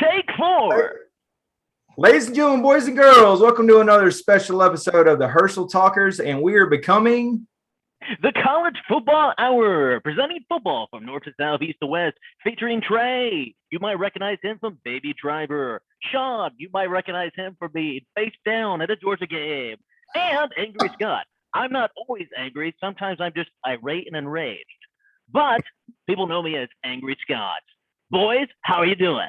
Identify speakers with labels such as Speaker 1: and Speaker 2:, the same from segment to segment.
Speaker 1: Take 4.
Speaker 2: Ladies and gentlemen, boys and girls, welcome to another special episode of the Herschel Talkers, and we are becoming
Speaker 1: the College Football Hour, presenting football from north to south, east to west, featuring Trey. You might recognize him from Baby Driver. Sean, you might recognize him for being face down at a Georgia game. And Angry Scott. I'm not always angry. Sometimes I'm just irate and enraged. But people know me as Angry Scott. Boys, how are you doing?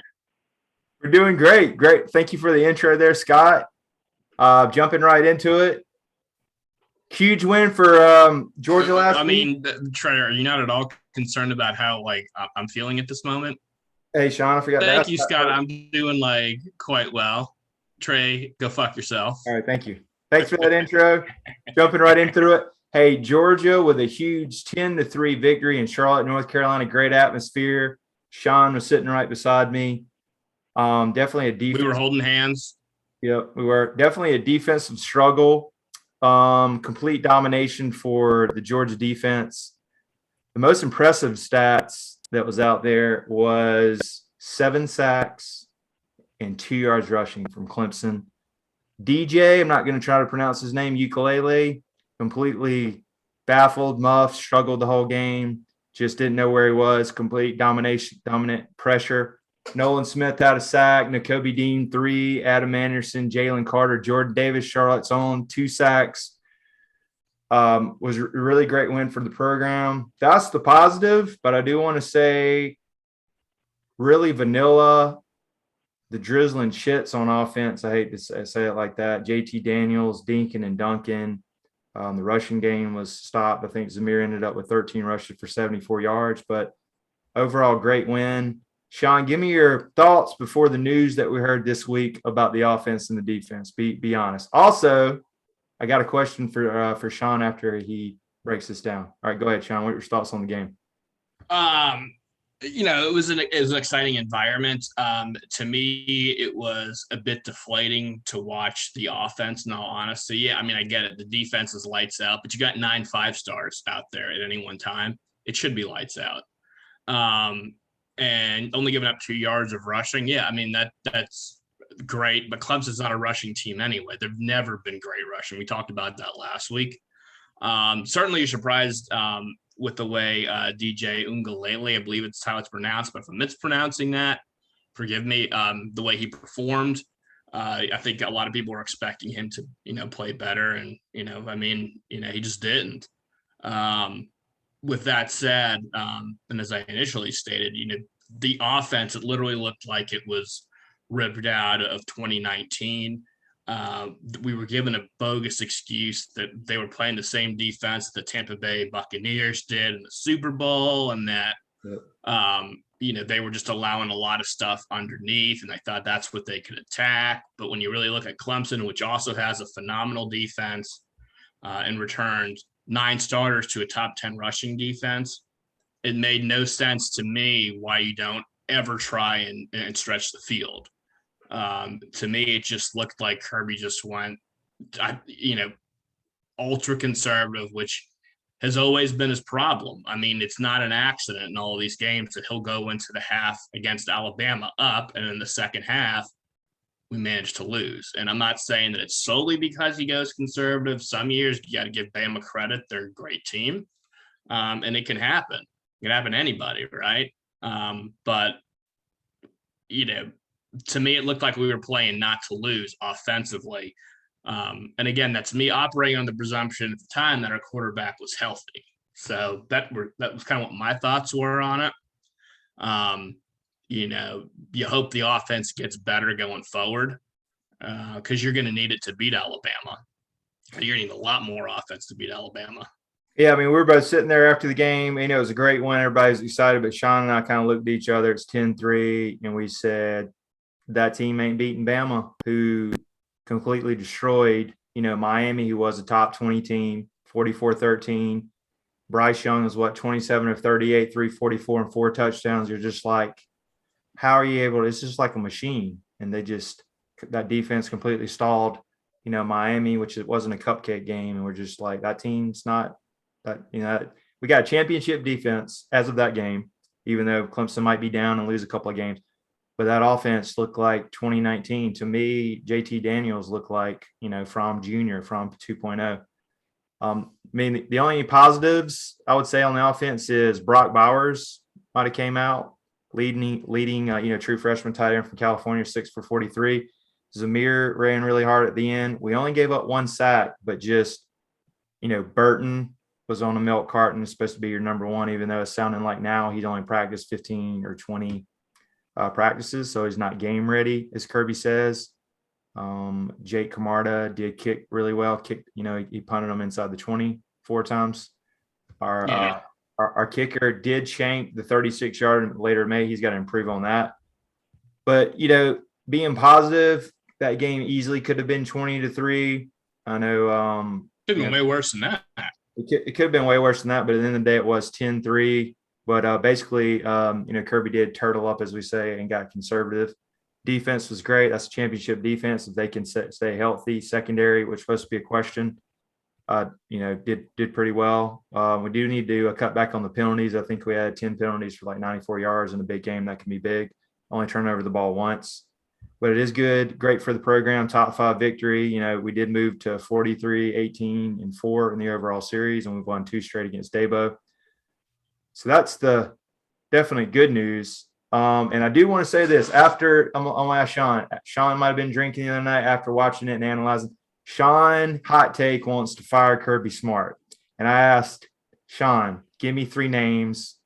Speaker 2: We're doing great. Great. Thank you for the intro there, Scott. Jumping right into it. Huge win for Georgia last week.
Speaker 3: Trey, are you not at all concerned about how I'm feeling at this moment?
Speaker 2: Hey, Sean, I forgot.
Speaker 3: Thank you, Scott. I'm doing quite well. Trey, go fuck yourself.
Speaker 2: All right, thank you. Thanks for that intro. Jumping right into it. Hey, Georgia with a huge 10-3 victory in Charlotte, North Carolina. Great atmosphere. Sean was sitting right beside me. Definitely a defense.
Speaker 3: We were holding hands.
Speaker 2: Yep, we were. Definitely a defensive struggle. Complete domination for the Georgia defense. The most impressive stats that was out there was 7 sacks and 2 yards rushing from Clemson. DJ, I'm not going to try to pronounce his name, Ukulele, completely baffled, muffed, struggled the whole game. Just didn't know where he was. Complete dominant pressure. Nolan Smith had a sack. Nakobe Dean 3. Adam Anderson, Jalen Carter, Jordan Davis, Charlotte's own 2 sacks. Was a really great win for the program. That's the positive, but I do want to say really vanilla, the drizzling shits on offense. I hate to say it like that. JT Daniels, Dinkin, and Duncan. The rushing game was stopped. I think Zamir ended up with 13 rushes for 74 yards, but overall great win. Sean, give me your thoughts before the news that we heard this week about the offense and the defense. Be honest. Also, I got a question for Sean after he breaks this down. All right, go ahead, Sean. What are your thoughts on the game?
Speaker 3: It was an exciting environment. To me, it was a bit deflating to watch the offense, in all honesty. Yeah, I get it. The defense is lights out, but you got 9 5-stars out there at any one time. It should be lights out. And only giving up 2 yards of rushing. Yeah, that's great, but Clemson's not a rushing team anyway. They've never been great rushing. We talked about that last week. Certainly you're surprised with the way DJ Ungalele, I believe it's how it's pronounced, but if I'm mispronouncing that, forgive me, the way he performed. I think a lot of people were expecting him to, play better, and, he just didn't. With that said, and as I initially stated, the offense, it literally looked like it was ripped out of 2019. We were given a bogus excuse that they were playing the same defense the Tampa Bay Buccaneers did in the Super Bowl, and that, they were just allowing a lot of stuff underneath, and I thought that's what they could attack. But when you really look at Clemson, which also has a phenomenal defense and returned 9 starters to a top 10 rushing defense, it made no sense to me why you don't ever try and stretch the field. To me, it just looked like Kirby just went, ultra conservative, which has always been his problem. It's not an accident in all of these games that he'll go into the half against Alabama up, and in the second half, we managed to lose. And I'm not saying that it's solely because he goes conservative. Some years you got to give Bama credit. They're a great team. And it can happen. It can happen to anybody, right? But, to me, it looked like we were playing not to lose offensively. And again, that's me operating on the presumption at the time that our quarterback was healthy. So that was kind of what my thoughts were on it. You hope the offense gets better going forward because you're going to need it to beat Alabama. You're going to need a lot more offense to beat Alabama.
Speaker 2: Yeah, we were both sitting there after the game. It was a great win. Everybody's excited, but Sean and I kind of looked at each other. It's 10-3, and we said that team ain't beating Bama, who completely destroyed, Miami, who was a top 20 team, 44-13. Bryce Young was 27 of 38, 344 and 4 touchdowns. You're just like, how are you able to – it's just like a machine. And that defense completely stalled, Miami, which it wasn't a cupcake game. And we're just like, that team's not – we got a championship defense as of that game, even though Clemson might be down and lose a couple of games. but that offense looked like 2019. To me, JT Daniels looked like, from junior, from 2.0. I mean, the only positives I would say on the offense is Brock Bowers might have came out leading, true freshman tight end from California, 6 for 43. Zamir ran really hard at the end. We only gave up 1 sack, but just, Burton was on a milk carton, supposed to be your number one, even though it's sounding like now he's only practiced 15 or 20 practices, so he's not game ready, as Kirby says. Jake Camarda did kick really well. He punted them inside the 20 4 times. Our kicker did shank the 36-yard later May. He's got to improve on that. But being positive, that game easily could have been 20-3. I know.
Speaker 3: Could have been way worse than that.
Speaker 2: It could have been way worse than that, but at the end of the day, it was 10-3. But basically, Kirby did turtle up, as we say, and got conservative. Defense was great. That's a championship defense. If they can stay healthy, secondary, which was supposed to be a question, did pretty well. We do need to cut back on the penalties. I think we had 10 penalties for like 94 yards in a big game. That can be big. Only turn over the ball once. But it is good. Great for the program. Top 5 victory. We did move to 43-18-4 in the overall series, and we've won 2 straight against Dabo. So that's the definite good news. And I do want to say this. After I'm going to ask Sean. Sean might have been drinking the other night after watching it and analyzing. Sean, hot take, wants to fire Kirby Smart. And I asked Sean, give me 3 names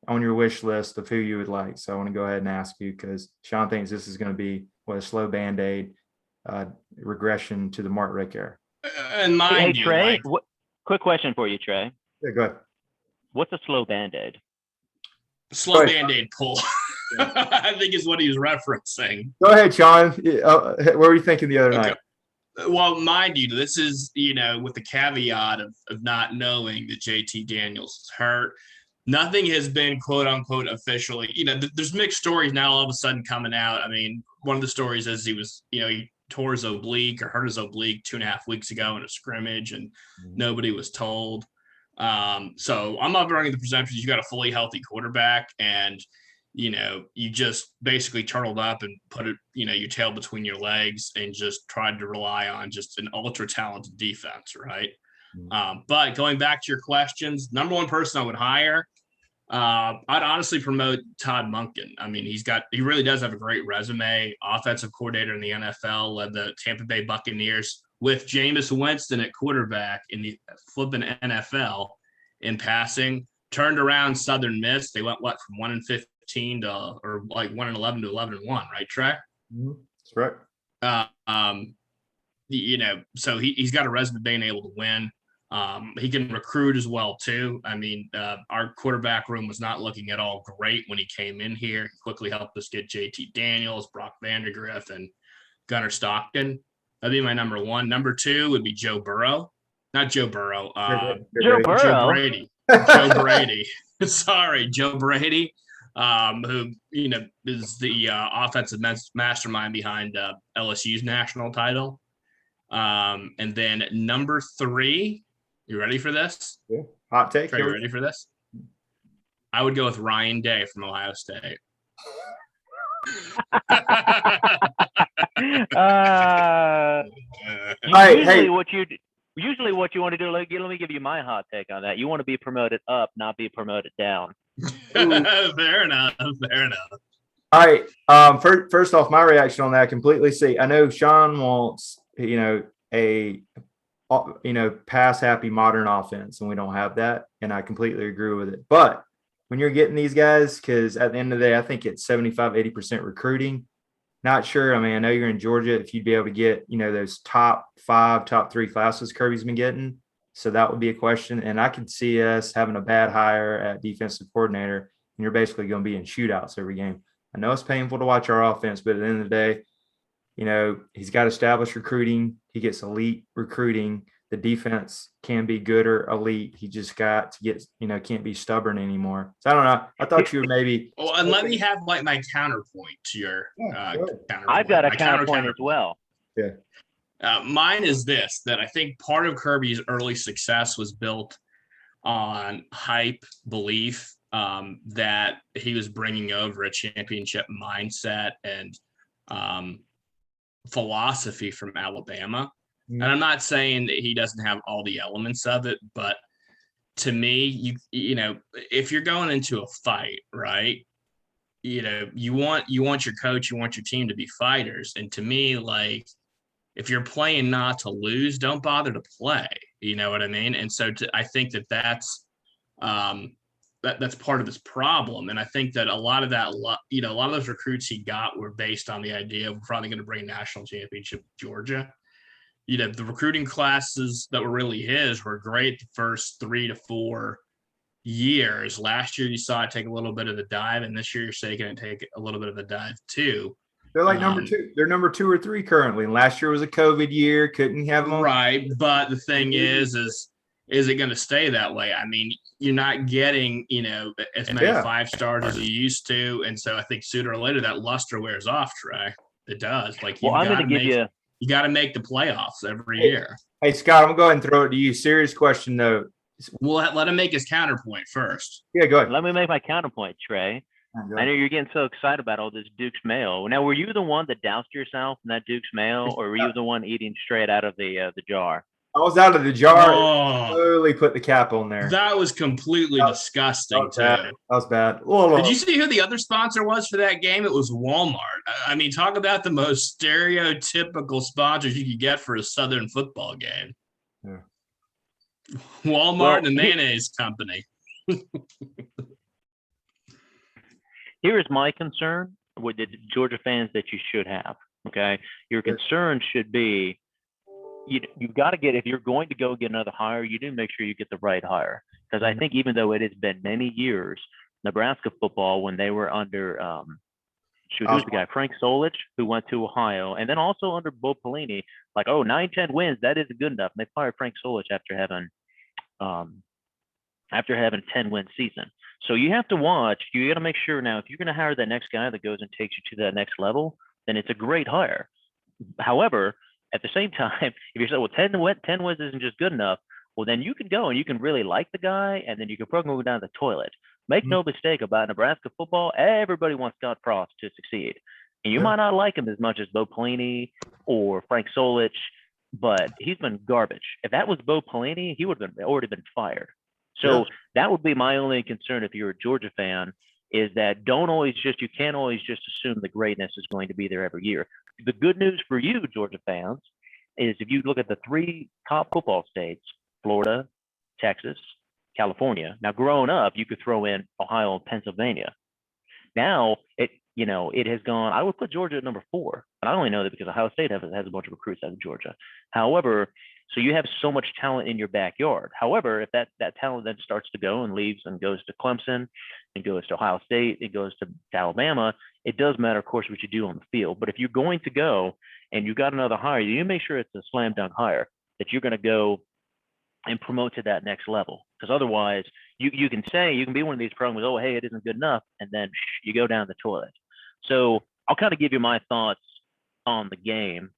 Speaker 2: on your wish list of who you would like. So I want to go ahead and ask you, because Sean thinks this is going to be a slow Band-Aid regression to the Mark Rick era.
Speaker 3: And mind you,
Speaker 1: Trey, quick question for you, Trey.
Speaker 2: Yeah, go ahead.
Speaker 1: What's a slow Band-Aid?
Speaker 3: Slow Band-Aid pull. I think is what he was referencing.
Speaker 2: Go ahead, Sean. What were you thinking the other night?
Speaker 3: Well, mind you, this is, with the caveat of not knowing that JT Daniels is hurt. Nothing has been quote unquote officially, there's mixed stories now all of a sudden coming out. I mean, one of the stories is he tore his oblique or hurt his oblique 2.5 weeks ago in a scrimmage, and nobody was told. So I'm not running the presumption you got a fully healthy quarterback, and you just basically turtled up and put it, your tail between your legs and just tried to rely on just an ultra talented defense, right? But going back to your questions, number one person I would hire, I'd honestly promote Todd Monken. I mean, he really does have a great resume. Offensive coordinator in the NFL, led the Tampa Bay Buccaneers with Jameis Winston at quarterback in the flipping NFL in passing. Turned around Southern Miss. They went from 1-15 to, or like 1-11 to 11-1, right, Trey?
Speaker 2: That's right.
Speaker 3: So he's got a resume being able to win. He can recruit as well too. I mean, our quarterback room was not looking at all great when he came in here. He quickly helped us get JT Daniels, Brock Vandegrift, and Gunnar Stockton. That'd be my number one. Number 2 would be Joe Burrow. Not Joe Burrow.
Speaker 1: Joe Burrow.
Speaker 3: Joe Brady. Joe Brady. Sorry, Joe Brady, who is the offensive mastermind behind LSU's national title. And then number 3, you ready for this?
Speaker 2: Yeah. Hot take.
Speaker 3: Trey, you ready for this? I would go with Ryan Day from Ohio State.
Speaker 1: Usually what you want to do, let me give you my hot take on that. You want to be promoted up, not be promoted down.
Speaker 3: Fair enough.
Speaker 2: All right. First off, my reaction on that, completely see. I know Sean wants, a pass happy modern offense, and we don't have that, and I completely agree with it. But when you're getting these guys, because at the end of the day, I think it's 75-80% recruiting. Not sure. I mean, I know you're in Georgia, if you'd be able to get, those top 5, top 3 classes Kirby's been getting. So that would be a question. And I could see us having a bad hire at defensive coordinator, and you're basically going to be in shootouts every game. I know it's painful to watch our offense, but at the end of the day, he's got established recruiting. He gets elite recruiting. The defense can be good or elite. He just got to get, can't be stubborn anymore. So I don't know. I thought you were maybe.
Speaker 3: Well, and let me have like my counterpoint to your counterpoint.
Speaker 1: I've got a counterpoint as well.
Speaker 2: Yeah.
Speaker 3: Mine is this, that I think part of Kirby's early success was built on hype, belief. that he was bringing over a championship mindset and philosophy from Alabama. And I'm not saying that he doesn't have all the elements of it, but to me, you know, if you're going into a fight, right, you know, you want your coach, you want your team to be fighters. And to me, like, if you're playing not to lose, don't bother to play. You know what I mean? And so I think that's that's part of this problem. And I think that a lot of that, you know, a lot of those recruits he got were based on the idea of probably going to bring a national championship to Georgia. You know, the recruiting classes that were really his were great the first 3 to 4 years. Last year, you saw it take a little bit of a dive, and this year you're saying it take a little bit of a dive too.
Speaker 2: They're like number 2. They're number 2 or 3 currently. And last year was a COVID year. Couldn't have them on.
Speaker 3: Right. But the thing is it going to stay that way? I mean, you're not getting, you know, as many 5 stars as you used to. And so I think sooner or later that luster wears off, Trey. It does. Like, you got to make the playoffs every year.
Speaker 2: Hey, Scott, I'm going to go ahead and throw it to you. Serious question, though.
Speaker 3: We'll let him make his counterpoint first.
Speaker 2: Yeah, go ahead.
Speaker 1: Let me make my counterpoint, Trey. I know you're getting so excited about all this Duke's mayo. Now, were you the one that doused yourself in that Duke's mayo, or were you the one eating straight out of the jar?
Speaker 2: I was out of the jar. Slowly put the cap on there.
Speaker 3: That was completely disgusting, too.
Speaker 2: That was bad.
Speaker 3: Did you see who the other sponsor was for that game? It was Walmart. I mean, talk about the most stereotypical sponsors you could get for a Southern football game. Yeah. Walmart and the mayonnaise company.
Speaker 1: Here is my concern with the Georgia fans that you should have, okay? Your concern should be you've got to get, if you're going to go get another hire, you do make sure you get the right hire. Because I think even though it has been many years, Nebraska football, when they were under, who's the guy? Frank Solich, who went to Ohio, and then also under Bo Pelini, like, 9-10 wins, that isn't good enough. And they fired Frank Solich after having a 10-win season. So you have to watch. You got to make sure now, if you're going to hire that next guy that goes and takes you to that next level, then it's a great hire. However, at the same time, if you say, well, 10 wins isn't just good enough, well, then you can go and you can really like the guy, and then you can probably go down the toilet. Make no mistake about Nebraska football. Everybody wants Scott Frost to succeed. And you might not like him as much as Bo Pelini or Frank Solich, but he's been garbage. If that was Bo Pelini, he would have already been fired. So that would be my only concern if you're a Georgia fan, is that you can't always just assume the greatness is going to be there every year. The good news for you, Georgia fans, is if you look at the 3 top football states, Florida, Texas, California. Now, growing up, you could throw in Ohio and Pennsylvania. Now, it has gone, I would put Georgia at number 4. And I only know that because Ohio State has a bunch of recruits out of Georgia. However, so you have so much talent in your backyard. However, if that talent then starts to go and leaves and goes to Clemson, and goes to Ohio State, it goes to Alabama, it does matter, of course, what you do on the field. But if you're going to go and you got another hire, you make sure it's a slam dunk hire, that you're going to go and promote to that next level. Because otherwise, you can be one of these programs, oh, hey, it isn't good enough, and then you go down the toilet. So I'll kind of give you my thoughts on the game.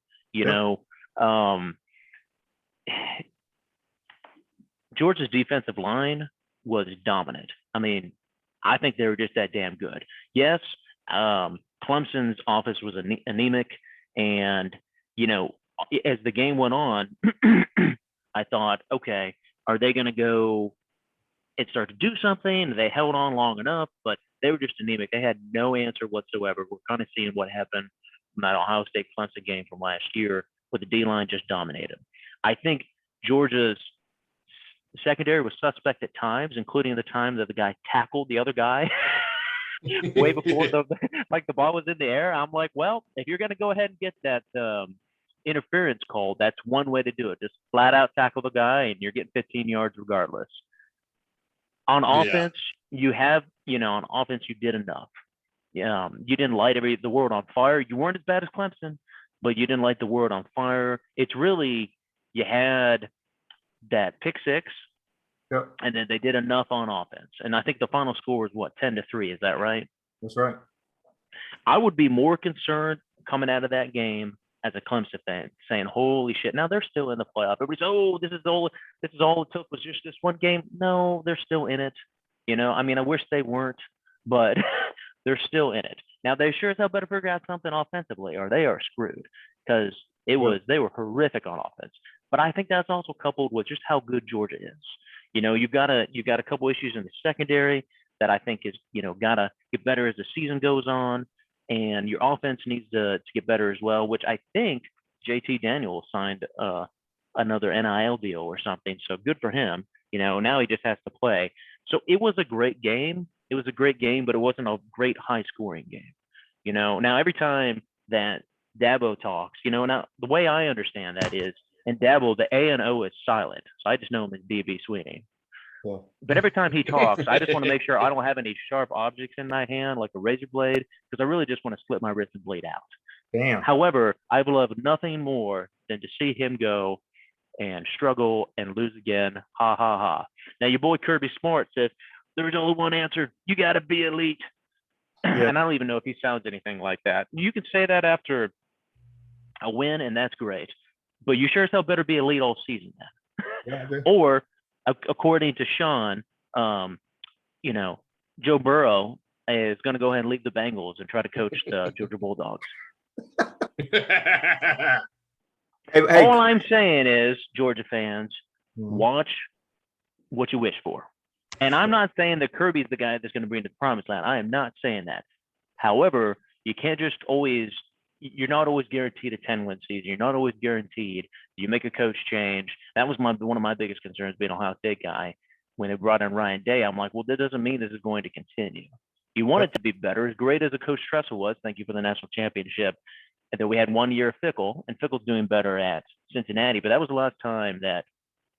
Speaker 1: Georgia's defensive line was dominant. I mean, I think they were just that damn good. Yes, Clemson's offense was anemic, and as the game went on, I thought, okay, are they going to go and start to do something? They held on long enough, but they were just anemic. They had no answer whatsoever. We're kind of seeing what happened from that Ohio State Clemson game from last year, where the D-line just dominated. I think Georgia's secondary was suspect at times, including the time that the guy tackled the other guy way before the ball was in the air. I'm like, well, if you're going to go ahead and get that interference called, that's one way to do it. Just flat out tackle the guy, and you're getting 15 yards regardless. On offense, you did enough. You didn't light the world on fire. You weren't as bad as Clemson, but you didn't light the world on fire. It's really, you had that pick six, and then they did enough on offense. And I think the final score was 10-3. Is that right?
Speaker 2: That's right.
Speaker 1: I would be more concerned coming out of that game as a Clemson fan, saying, holy shit, now they're still in the playoff. Everybody's, this is all it took was just this one game. No, they're still in it. I mean, I wish they weren't, but they're still in it. Now they sure as hell better figure out something offensively, or they are screwed because they were horrific on offense. But I think that's also coupled with just how good Georgia is. You've got a couple issues in the secondary that I think is gotta get better as the season goes on, and your offense needs to get better as well. Which I think JT Daniels signed another NIL deal or something, so good for him. Now he just has to play. So it was a great game. It was a great game, but it wasn't a great high scoring game. Now every time that Dabo talks, now the way I understand that is in Dabo, the A and O is silent. So I just know him as BB Sweeney.
Speaker 2: Yeah.
Speaker 1: But every time he talks, I just want to make sure I don't have any sharp objects in my hand, like a razor blade, because I really just want to split my wrist and bleed out.
Speaker 2: Damn.
Speaker 1: However, I would love nothing more than to see him go and struggle and lose again. Ha ha ha. Now your boy Kirby Smart says there's only one answer. You got to be elite.
Speaker 2: Yeah.
Speaker 1: And I don't even know if he sounds anything like that. You can say that after a win, and that's great. But you sure as hell better be elite all season then.
Speaker 2: Yeah,
Speaker 1: or, according to Sean, Joe Burrow is going to go ahead and leave the Bengals and try to coach the Georgia Bulldogs. All I'm saying is, Georgia fans, watch what you wish for. And I'm not saying that Kirby's the guy that's going to bring the promised land. I am not saying that. However, you can't just always – you're not always guaranteed a 10-win season. You're not always guaranteed you make a coach change. That was one of my biggest concerns being an Ohio State guy. When they brought in Ryan Day, I'm like, well, that doesn't mean this is going to continue. You want it to be better. As great as a Coach Tressel was, thank you for the national championship, and then we had 1 year of Fickle, and Fickle's doing better at Cincinnati. But that was the last time that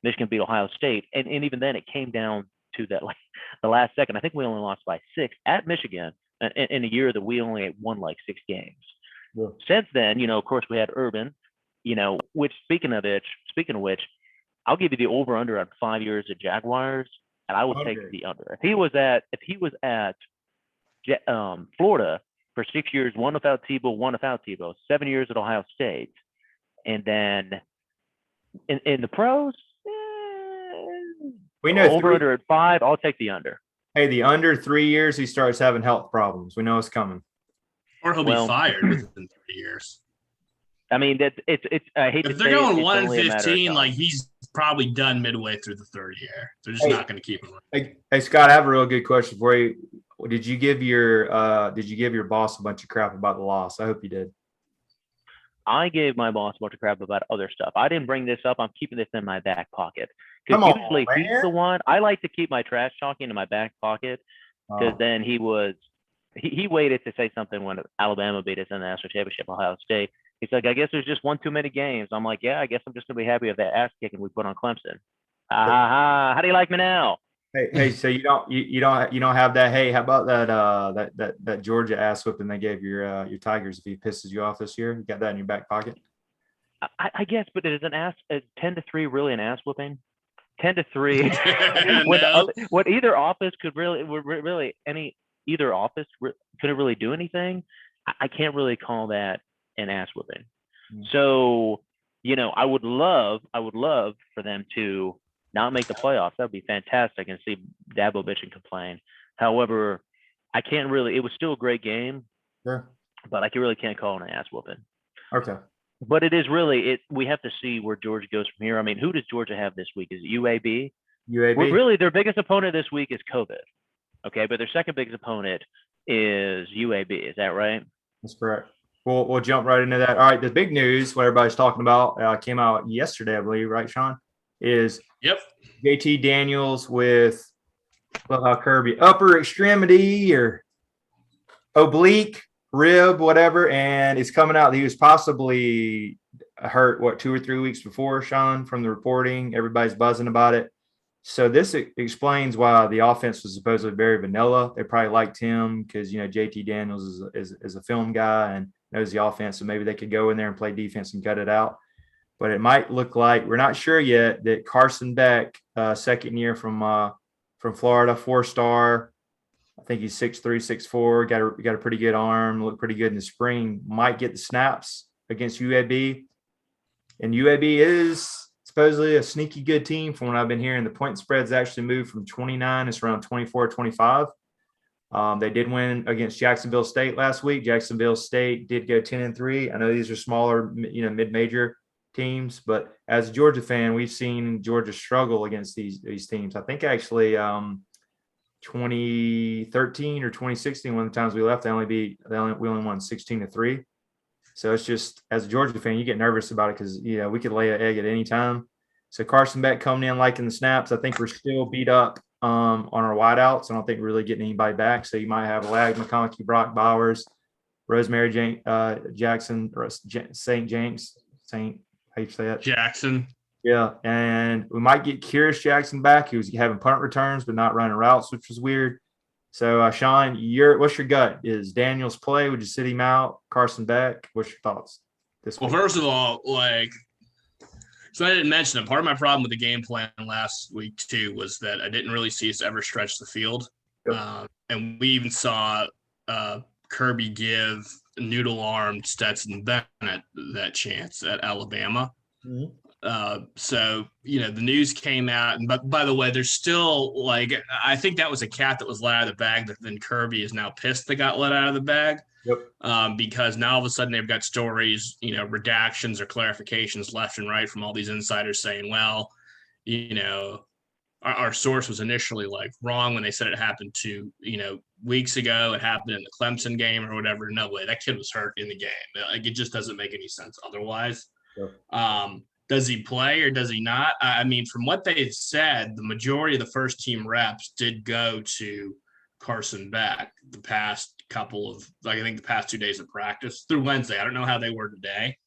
Speaker 1: Michigan beat Ohio State. And even then, it came down to that, like, the last second. I think we only lost by 6 at Michigan in a year that we only won like 6 games. Yeah. Since then, of course, we had Urban, which speaking of which, I'll give you the over-under on 5 years at Jaguars, and I will take the under. If he was at Florida for 6 years, one without Tebow, 7 years at Ohio State, and then in the pros,
Speaker 2: we know
Speaker 1: over-under at 5, I'll take the under.
Speaker 2: Hey, the under 3 years, he starts having health problems. We know it's coming.
Speaker 3: Or he'll be fired within 3 years.
Speaker 1: I mean, it's. I hate
Speaker 3: if
Speaker 1: to
Speaker 3: they're
Speaker 1: say
Speaker 3: going
Speaker 1: it,
Speaker 3: 1-15, like he's probably done midway through the third year. They're just not going to keep him.
Speaker 2: Hey, Scott, I have a real good question for you. Did you give your boss a bunch of crap about the loss? I hope you did.
Speaker 1: I gave my boss a bunch of crap about other stuff. I didn't bring this up. I'm keeping this in my back pocket.
Speaker 2: Come on,
Speaker 1: usually
Speaker 2: man.
Speaker 1: He's the one. I like to keep my trash talking in my back pocket because then he waited to say something when Alabama beat us in the national championship, Ohio State. He's like, I guess there's just one too many games. I'm like, yeah, I guess I'm just gonna be happy with that ass kicking we put on Clemson. How do you like me now?
Speaker 2: Hey, so you don't have that. Hey, how about that Georgia ass whipping they gave your Tigers if he pisses you off this year? You got that in your back pocket?
Speaker 1: I guess, but is 10-3 really an ass whipping? 10-3.
Speaker 3: No.
Speaker 1: What either office could either office couldn't really do anything. I can't really call that an ass whipping. So, I would love for them to not make the playoffs. That would be fantastic, and see Dabo bitch and complain. However, I can't really. It was still a great game,
Speaker 2: sure,
Speaker 1: but I really can't call it an ass whooping.
Speaker 2: Okay.
Speaker 1: But it is really we have to see where Georgia goes from here. I mean, who does Georgia have this week? Is it UAB?
Speaker 2: UAB.
Speaker 1: Really, their biggest opponent this week is COVID. Okay, but their second biggest opponent is UAB. Is that right?
Speaker 2: That's correct. We'll jump right into that. All right, the big news, what everybody's talking about, came out yesterday, I believe, right, Sean? Is JT Daniels with Kirby upper extremity or oblique rib, whatever, and it's coming out that he was possibly hurt 2 or 3 weeks before, Sean, from the reporting. Everybody's buzzing about it. So this explains why the offense was supposedly very vanilla. They probably liked him because JT Daniels is a film guy and knows the offense, so maybe they could go in there and play defense and cut it out. But it might look like, we're not sure yet, that Carson Beck, second year from Florida, 4-star. I think he's 6'3", 6'4", got a pretty good arm, looked pretty good in the spring, might get the snaps against UAB. And UAB is supposedly a sneaky good team from what I've been hearing. The point spread's actually moved from 29. It's around 24, 25. They did win against Jacksonville State last week. Jacksonville State did go 10-3. I know these are smaller, mid-major teams, but as a Georgia fan, we've seen Georgia struggle against these teams. I think actually 2013 or 2016, one of the times we left, we only won 16-3. So it's just, as a Georgia fan, you get nervous about it because we could lay an egg at any time. So Carson Beck coming in liking the snaps. I think we're still beat up on our wideouts. I don't think we're really getting anybody back. So you might have Lag, McConkey, Brock Bowers, Rosemary Jackson, or St. James, how you say that?
Speaker 3: Jackson.
Speaker 2: Yeah, and we might get Curious Jackson back. He was having punt returns but not running routes, which was weird. So, Sean, what's your gut? Is Daniels play? Would you sit him out? Carson Beck? What's your thoughts this week?
Speaker 3: Well, first of all, so I didn't mention it. Part of my problem with the game plan last week, too, was that I didn't really see us ever stretch the field.
Speaker 2: Yep.
Speaker 3: And we even saw Kirby give noodle-armed Stetson Bennett that chance at Alabama.
Speaker 2: Mm-hmm.
Speaker 3: So, the news came out. And by the way, there's still I think that was a cat that was let out of the bag that then Kirby is now pissed that got let out of the bag.
Speaker 2: Yep.
Speaker 3: Because now all of a sudden they've got stories, redactions or clarifications left and right from all these insiders saying, well, our source was initially wrong when they said it happened weeks ago. It happened in the Clemson game or whatever. No way. That kid was hurt in the game. It just doesn't make any sense otherwise.
Speaker 2: Yep.
Speaker 3: Does he play or does he not? I mean, from what they said, the majority of the first team reps did go to Carson Beck the past couple of, I think the past 2 days of practice through Wednesday. I don't know how they were today.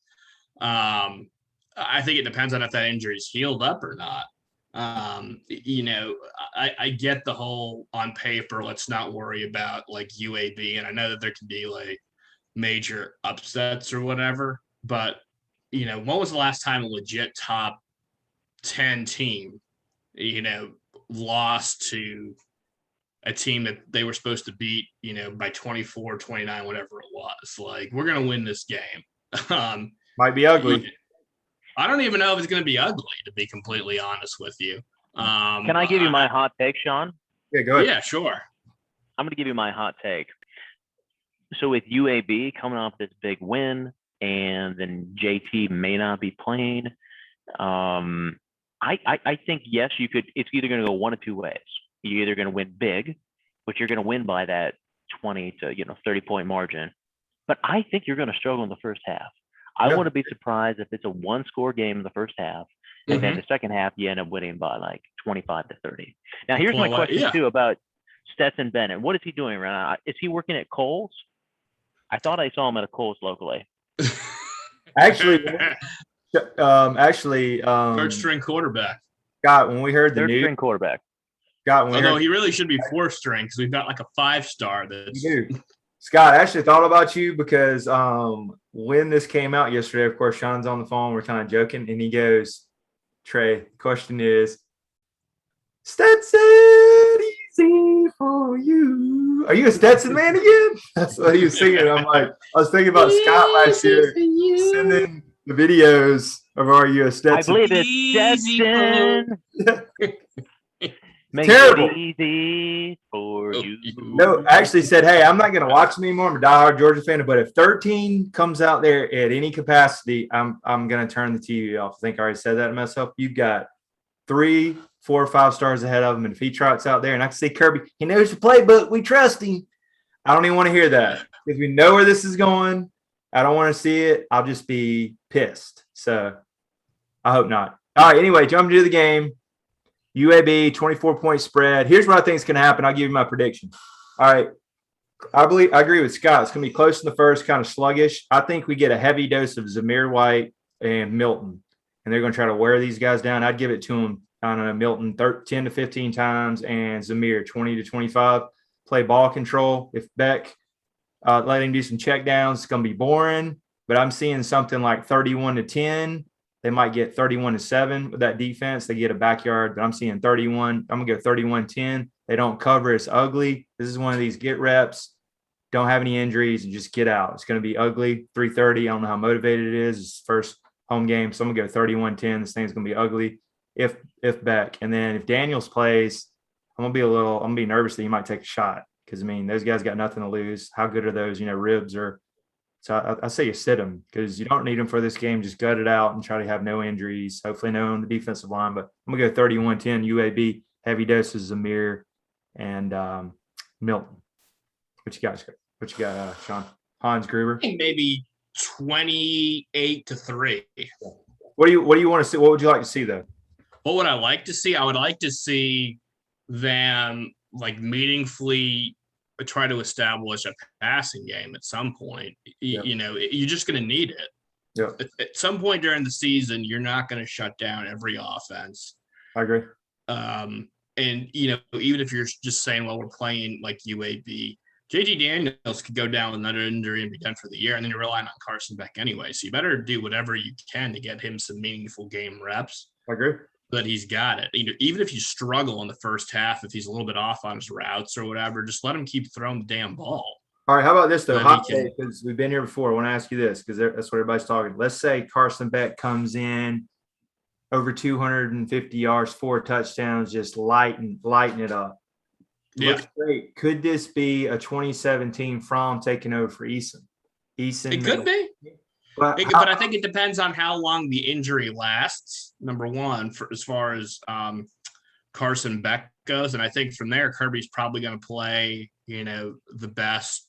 Speaker 3: I think it depends on if that injury is healed up or not. I get the whole on paper, let's not worry about UAB. And I know that there can be major upsets or whatever, but when was the last time a legit top 10 team, lost to a team that they were supposed to beat, by 24, 29, whatever it was? We're going to win this game.
Speaker 2: Might be ugly.
Speaker 3: I don't even know if it's going to be ugly, to be completely honest with you.
Speaker 1: Can I give you my hot take, Sean?
Speaker 2: Yeah, go ahead.
Speaker 3: Yeah, sure.
Speaker 1: I'm going to give you my hot take. So with UAB coming off this big win, and then JT may not be playing, I think, yes, you could. It's either going to go one of two ways. You're either going to win big, which you're going to win by that 20 to 30-point margin. But I think you're going to struggle in the first half. I wouldn't be surprised if it's a one-score game in the first half, and then the second half you end up winning by 25-30. Now, here's my question too about Stetson Bennett. What is he doing right now? Is he working at Kohl's? I thought I saw him at a Kohl's locally.
Speaker 2: Actually,
Speaker 3: third string quarterback.
Speaker 2: Scott, when we heard the news,
Speaker 1: third string quarterback.
Speaker 2: Scott,
Speaker 3: although he really should be fourth string because we've got a 5-star.
Speaker 2: Scott, I actually thought about you because when this came out yesterday, of course, Sean's on the phone. We're kind of joking, and he goes, "Trey, the question is, Stetson, easy for you. Are you a Stetson man again?" That's what he was singing. I was thinking about Scott last year sending the videos of "Are you a Stetson?"
Speaker 1: I believe it's Stetson. Make
Speaker 2: Terrible.
Speaker 1: it easy for you.
Speaker 2: No, I actually said, hey, I'm not going to watch them anymore. I'm a diehard Georgia fan, but if 13 comes out there at any capacity, I'm going to turn the TV off. I think I already said that to myself. You've got 3, 4, 5 stars ahead of him, and if he trots out there, and I can see Kirby, he knows the playbook. We trust him. I don't even want to hear that because we know where this is going. I don't want to see it. I'll just be pissed. So I hope not. All right, anyway, jumping to the game. UAB 24-point spread. Here's what I think is going to happen. I'll give you my prediction. All right. I agree with Scott. It's going to be close in the first, kind of sluggish. I think we get a heavy dose of Zamir White and Milton, and they're going to try to wear these guys down. I'd give it to them. I don't know, Milton 10 to 15 times and Zamir 20 to 25. Play ball control. If Beck let him do some check downs, it's going to be boring, but I'm seeing something like 31 to 10. They might get 31 to 7 with that defense. They get a backyard, but I'm seeing 31. I'm going to go 31-10. They don't cover. It's ugly. This is one of these get reps. Don't have any injuries and just get out. It's going to be ugly. 3:30. I don't know how motivated it is. It's first home game. So I'm going to go 31-10. This thing's going to be ugly if Beck. And then if Daniels plays, I'm going to be nervous that he might take a shot because, I mean, those guys got nothing to lose. How good are those, ribs are. So I say you sit them because you don't need them for this game. Just gut it out and try to have no injuries. Hopefully no on the defensive line. But I'm going to go 31-10 UAB, heavy doses of Zamir and Milton. What you got, Sean? Hans Gruber?
Speaker 3: I think maybe 28-3.
Speaker 2: What do you want to see? What would you like to see, though?
Speaker 3: What would I like to see? I would like to see them meaningfully try to establish a passing game at some point.
Speaker 2: Yep.
Speaker 3: You're just going to need it.
Speaker 2: Yep.
Speaker 3: At some point during the season, you're not going to shut down every offense.
Speaker 2: I agree.
Speaker 3: And even if you're just saying, well, we're playing like UAB, JT Daniels could go down with another injury and be done for the year, and then you're relying on Carson Beck anyway. So you better do whatever you can to get him some meaningful game reps.
Speaker 2: I agree.
Speaker 3: But he's got it. Even if you struggle in the first half, if he's a little bit off on his routes or whatever, just let him keep throwing the damn ball.
Speaker 2: All right, how about this, though? Hot take, because we've been here before. I want to ask you this because that's what everybody's talking. Let's say Carson Beck comes in over 250 yards, 4 touchdowns, just lighting it up.
Speaker 3: Yeah.
Speaker 2: Looks great. Could this be a 2017 Fromm taking over for Eason?
Speaker 3: It could be. But I think it depends on how long the injury lasts, number one, for as far as Carson Beck goes. And I think from there, Kirby's probably going to play, the best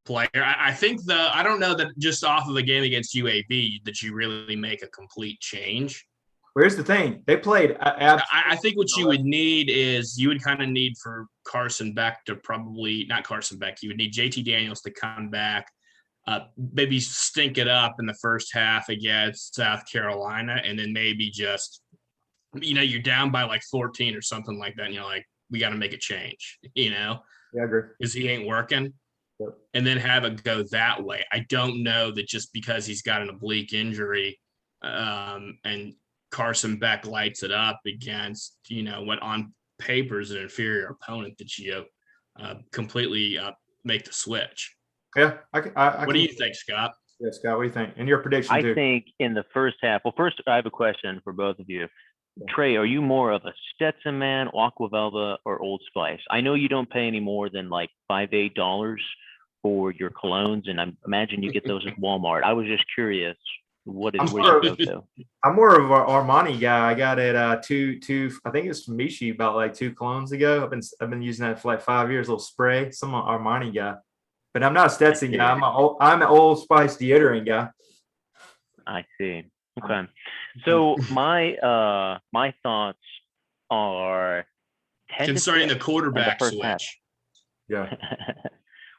Speaker 3: player. I think I don't know that just off of the game against UAB that you really make a complete change.
Speaker 2: Where's the thing? They played.
Speaker 3: I think what you would need is you would kind of need for Carson Beck to probably – not Carson Beck. You would need JT Daniels to come back, maybe stink it up in the first half against South Carolina, and then maybe just you're down by 14 or something like that, and you're like, we got to make a change,
Speaker 2: Yeah, I agree.
Speaker 3: because he ain't working.
Speaker 2: Yep.
Speaker 3: And then have it go that way. I don't know that just because he's got an oblique injury and Carson Beck lights it up against, what on paper is an inferior opponent that you completely make the switch.
Speaker 2: Yeah.
Speaker 3: What do you think, Scott?
Speaker 2: Yeah, Scott, what do you think? And your prediction,
Speaker 1: I
Speaker 2: too.
Speaker 1: think in the first half, well, first I have a question for both of you.
Speaker 2: Yeah.
Speaker 1: Trey, are you more of a Stetson man, Aqua Velva, or Old Spice? I know you don't pay any more than $5 to $8 for your colognes, and I imagine you get those at Walmart. I was just curious, where you go to?
Speaker 2: I'm more of an Armani guy. I got it two. I think it's from Michi about 2 colognes ago. I've been using that for 5 years. A little spray. Some Armani guy, but I'm not a Stetson guy. I'm an Old Spice deodorant guy.
Speaker 1: I see. Okay. So my thoughts are
Speaker 3: concerning the quarterback switch.
Speaker 1: Half.
Speaker 2: Yeah.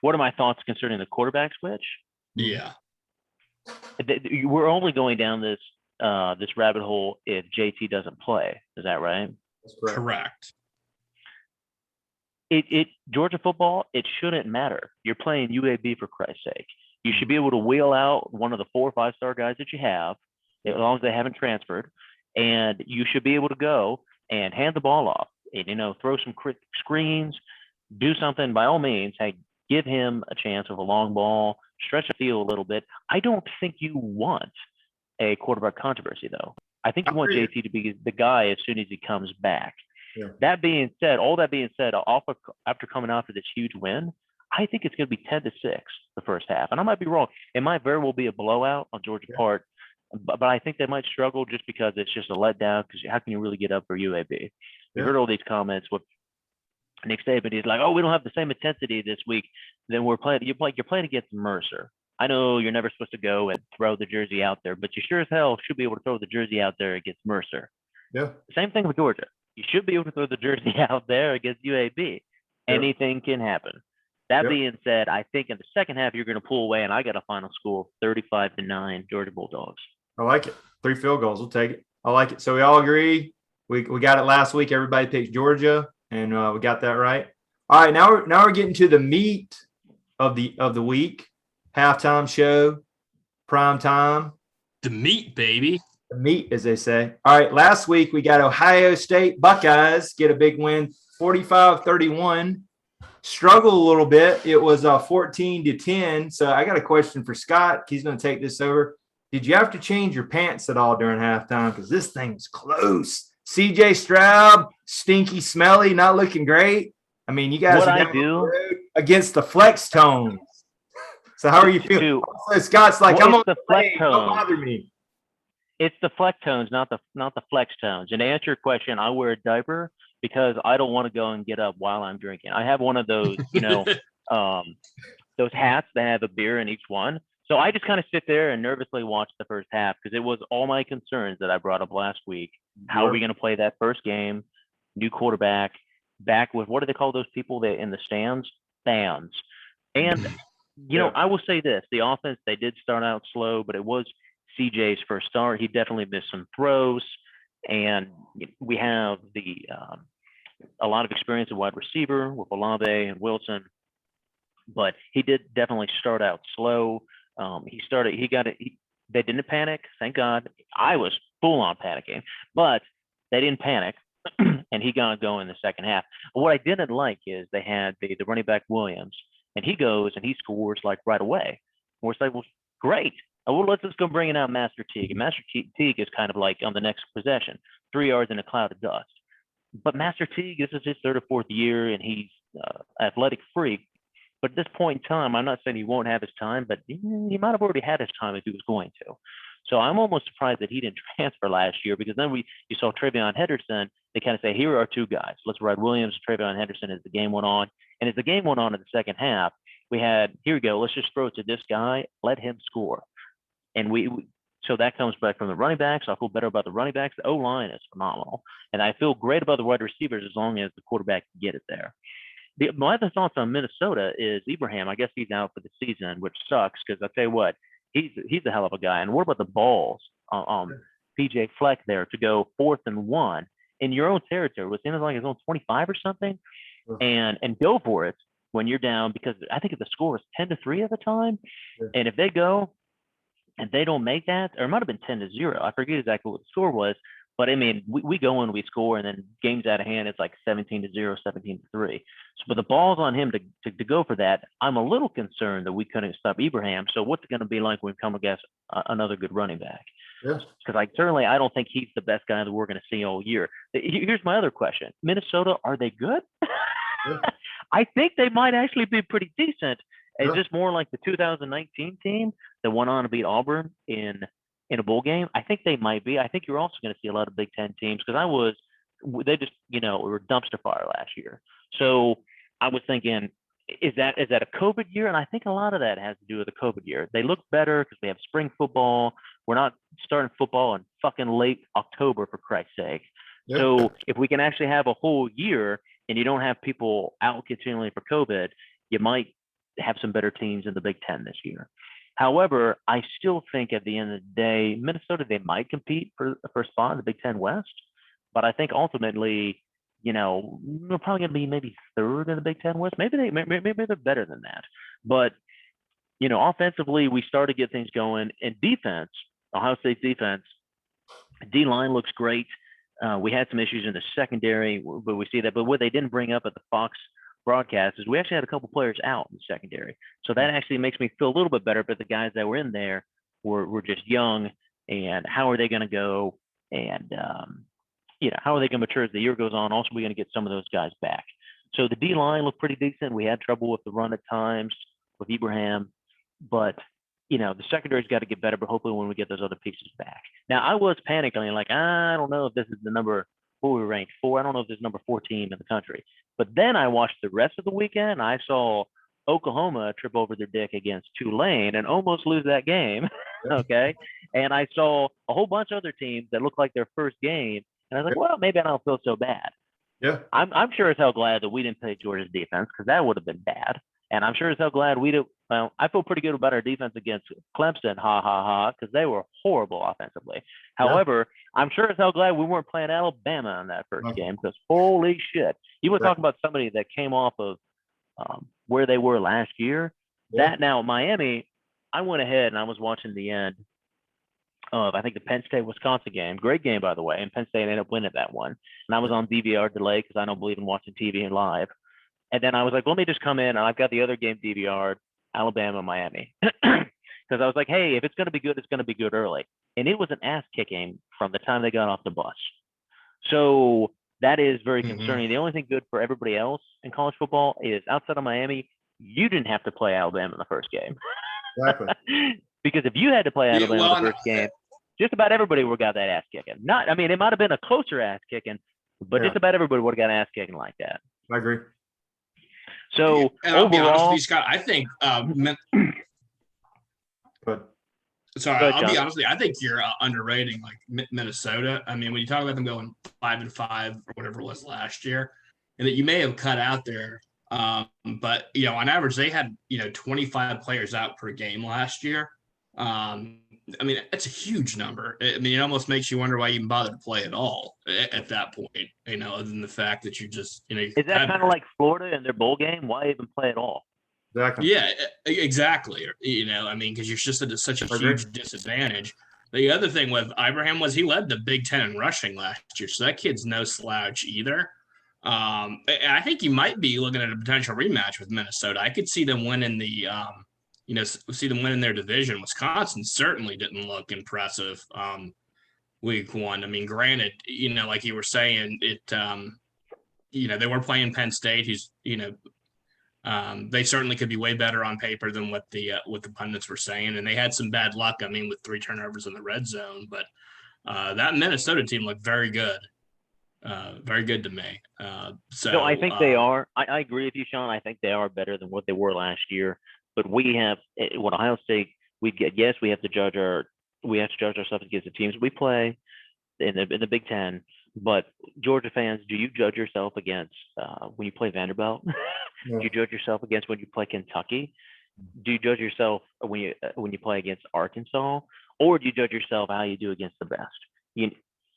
Speaker 1: What are my thoughts concerning the quarterback switch?
Speaker 3: Yeah.
Speaker 1: We're only going down this rabbit hole if JT doesn't play. Is that right?
Speaker 2: That's
Speaker 3: correct.
Speaker 1: Georgia football, it shouldn't matter. You're playing UAB, for Christ's sake. You should be able to wheel out one of the 4 or 5-star guys that you have, as long as they haven't transferred, and you should be able to go and hand the ball off and, throw some quick screens, do something by all means. Hey, give him a chance with a long ball, stretch the field a little bit. I don't think you want a quarterback controversy, though. I think you want JT to be the guy as soon as he comes back.
Speaker 2: Yeah.
Speaker 1: That being said, after coming off of this huge win, I think it's going to be 10-6 the first half. And I might be wrong. It might very well be a blowout on Georgia part, but I think they might struggle just because it's just a letdown, because how can you really get up for UAB? You heard all these comments with Nick Saban. He's like, oh, we don't have the same intensity this week. Then you're playing against Mercer. I know you're never supposed to go and throw the jersey out there, but you sure as hell should be able to throw the jersey out there against Mercer.
Speaker 2: Yeah.
Speaker 1: Same thing with Georgia. You should be able to throw the jersey out there against UAB. Anything can happen. That being said, I think in the second half you're going to pull away, and I got a final score 35-9 Georgia Bulldogs.
Speaker 2: I like it. 3 field goals. We'll take it. I like it. So we all agree. We got it last week. Everybody picked Georgia, and we got that right. All right, now we're getting to the meat of the week. Halftime show, prime time.
Speaker 3: The meat, baby.
Speaker 2: The meat, as they say. All right, last week we got Ohio State Buckeyes get a big win, 45-31. Struggled a little bit. It was 14-10. So I got a question for Scott. He's going to take this over. did you have to change your pants at all during halftime? Because this thing was close. CJ Stroud, stinky, smelly, not looking great. I mean, you guys
Speaker 1: What
Speaker 2: are
Speaker 1: I
Speaker 2: down the
Speaker 1: do
Speaker 2: road against the flex tones. So how are you feeling? So Scott's like,
Speaker 1: well,
Speaker 2: I'm on
Speaker 1: it's the
Speaker 2: the
Speaker 1: flex
Speaker 2: plane. Don't
Speaker 1: tones.
Speaker 2: bother me.
Speaker 1: It's the flex tones, not the flex tones. And to answer your question, I wear a diaper because I don't want to go and get up while I'm drinking. I have one of those, those hats that have a beer in each one. So I just kind of sit there and nervously watch the first half because it was all my concerns that I brought up last week. How are we going to play that first game? New quarterback, back with what do they call those people that in the stands? Fans. And I will say this: the offense, they did start out slow, but it was CJ's first start. He definitely missed some throws, and we have a lot of experience at wide receiver with Olave and Wilson, but he did definitely start out slow. They didn't panic, thank God. I was full on panicking, but they didn't panic, and he got going in the second half. What I didn't like is they had the running back Williams, and he goes and he scores like right away. We're like, well, great. Well, let's just go bringing out Master Teague. And Master Teague is kind of like on the next possession, 3 yards in a cloud of dust. But Master Teague, this is his third or fourth year, and he's athletic freak. But at this point in time, I'm not saying he won't have his time, but he might have already had his time if he was going to. So I'm almost surprised that he didn't transfer last year, because then you saw Travion Henderson. They kind of say, here are 2 guys. Let's ride Williams, Travion Henderson as the game went on. And as the game went on in the second half, we had, here we go, let's just throw it to this guy, let him score. And so that comes back from the running backs. I feel better about the running backs. The O-line is phenomenal. And I feel great about the wide receivers as long as the quarterback can get it there. My other thoughts on Minnesota is Ibrahim. I guess he's out for the season, which sucks because I tell you what, he's a hell of a guy. And what about the balls on PJ Fleck there to go 4th and 1 in your own territory? Was it like his own 25 or something? And go for it when you're down, because I think the score was 10-3 at the time. And if they go and they don't make that, or it might have been 10-0. I forget exactly what the score was. But I mean, we go and we score, and then games out of hand, it's like 17-0, 17-3. So, but the ball's on him to go for that. I'm a little concerned that we couldn't stop Ibrahim. So, what's it going to be like when we come against another good running back?
Speaker 2: Yes.
Speaker 1: Because I don't think he's the best guy that we're going to see all year. Here's my other question: Minnesota, are they good? Yeah. I think they might actually be pretty decent. Is this more like the 2019 team that went on to beat Auburn in a bowl game? I think they might be. I think you're also going to see a lot of Big Ten teams, because they just, were dumpster fire last year. So I was thinking, is that a COVID year? And I think a lot of that has to do with the COVID year. They look better because we have spring football. We're not starting football in fucking late October, for Christ's sake. Yep. So if we can actually have a whole year and you don't have people out continually for COVID, you might have some better teams in the Big Ten this year. However, I still think at the end of the day, Minnesota, they might compete for the first spot in the Big Ten West. But I think ultimately, they're probably going to be maybe 3rd in the Big Ten West. Maybe they're better than that. But, offensively, we started to get things going. And defense, Ohio State's defense, D-line looks great. We had some issues in the secondary, but we see that. But what they didn't bring up at the Fox broadcast is we actually had a couple players out in the secondary. So that actually makes me feel a little bit better. But the guys that were in there were just young. And how are they going to go? And, how are they going to mature as the year goes on? Also, we're going to get some of those guys back. So the D-line looked pretty decent. We had trouble with the run at times with Ibrahim. But, the secondary's got to get better. But hopefully when we get those other pieces back. Now, I was panicking, like, I don't know if this is the number – who we ranked 4. I don't know if this is number 4 team in the country. But then I watched the rest of the weekend. I saw Oklahoma trip over their dick against Tulane and almost lose that game. Okay. And I saw a whole bunch of other teams that looked like their first game. And I was like, well, maybe I don't feel so bad.
Speaker 2: Yeah.
Speaker 1: I'm sure as hell glad that we didn't play Georgia's defense, because that would have been bad. And I'm sure as hell glad we did. Well, I feel pretty good about our defense against Clemson, because they were horrible offensively. However, I'm sure as hell glad we weren't playing Alabama in that first game, because holy shit. You want to talk about somebody that came off of where they were last year. That now, Miami, I went ahead and I was watching the end of, I think, the Penn State-Wisconsin game. Great game, by the way. And Penn State ended up winning that one. And I was on DVR delay because I don't believe in watching TV and live. And then I was like, let me just come in, and I've got the other game DVR'd, Alabama, Miami. Because because I was like, hey, if it's going to be good, it's going to be good early. And it was an ass kicking from the time they got off the bus. So that is very concerning. The only thing good for everybody else in college football is outside of Miami, you didn't have to play Alabama in the first game.
Speaker 2: Exactly.
Speaker 1: Because if you had to play Alabama in the first game, just about everybody would have got that ass kicking. I mean, it might have been a closer ass kicking, but just about everybody would have got an ass kicking like that.
Speaker 2: I agree.
Speaker 1: So
Speaker 3: and I'll
Speaker 1: overall,
Speaker 3: be honest with you, Scott, I think
Speaker 2: But
Speaker 3: I'll be honest with you. I think you're underrating like Minnesota. I mean, when you talk about them going 5-5 or whatever it was last year, and that you may have cut out there, but on average they had 25 players out per game last year. I mean, that's a huge number. I mean, it almost makes you wonder why you even bother to play at all at that point. Other than the fact that you just
Speaker 1: is that kind of like Florida in their bowl game? Why even play at all?
Speaker 2: Exactly.
Speaker 3: Yeah, exactly. I mean, because you're just at such a huge disadvantage. The other thing with Ibrahim was he led the Big Ten in rushing last year, so that kid's no slouch either. I think you might be looking at a potential rematch with Minnesota. I could see them winning their division. Wisconsin certainly didn't look impressive week one. I mean, granted, like you were saying, they were playing Penn State, who's they certainly could be way better on paper than what the pundits were saying, and they had some bad luck. I mean, with 3 turnovers in the red zone, but that Minnesota team looked very good to me. So
Speaker 1: I think they are. I agree with you, Sean. I think they are better than what they were last year. But we have what Ohio State. We have to judge ourselves against the teams we play in the Big Ten. But Georgia fans, do you judge yourself against when you play Vanderbilt?
Speaker 2: Yeah.
Speaker 1: Do you judge yourself against when you play Kentucky? Do you judge yourself when you play against Arkansas, or do you judge yourself how you do against the best?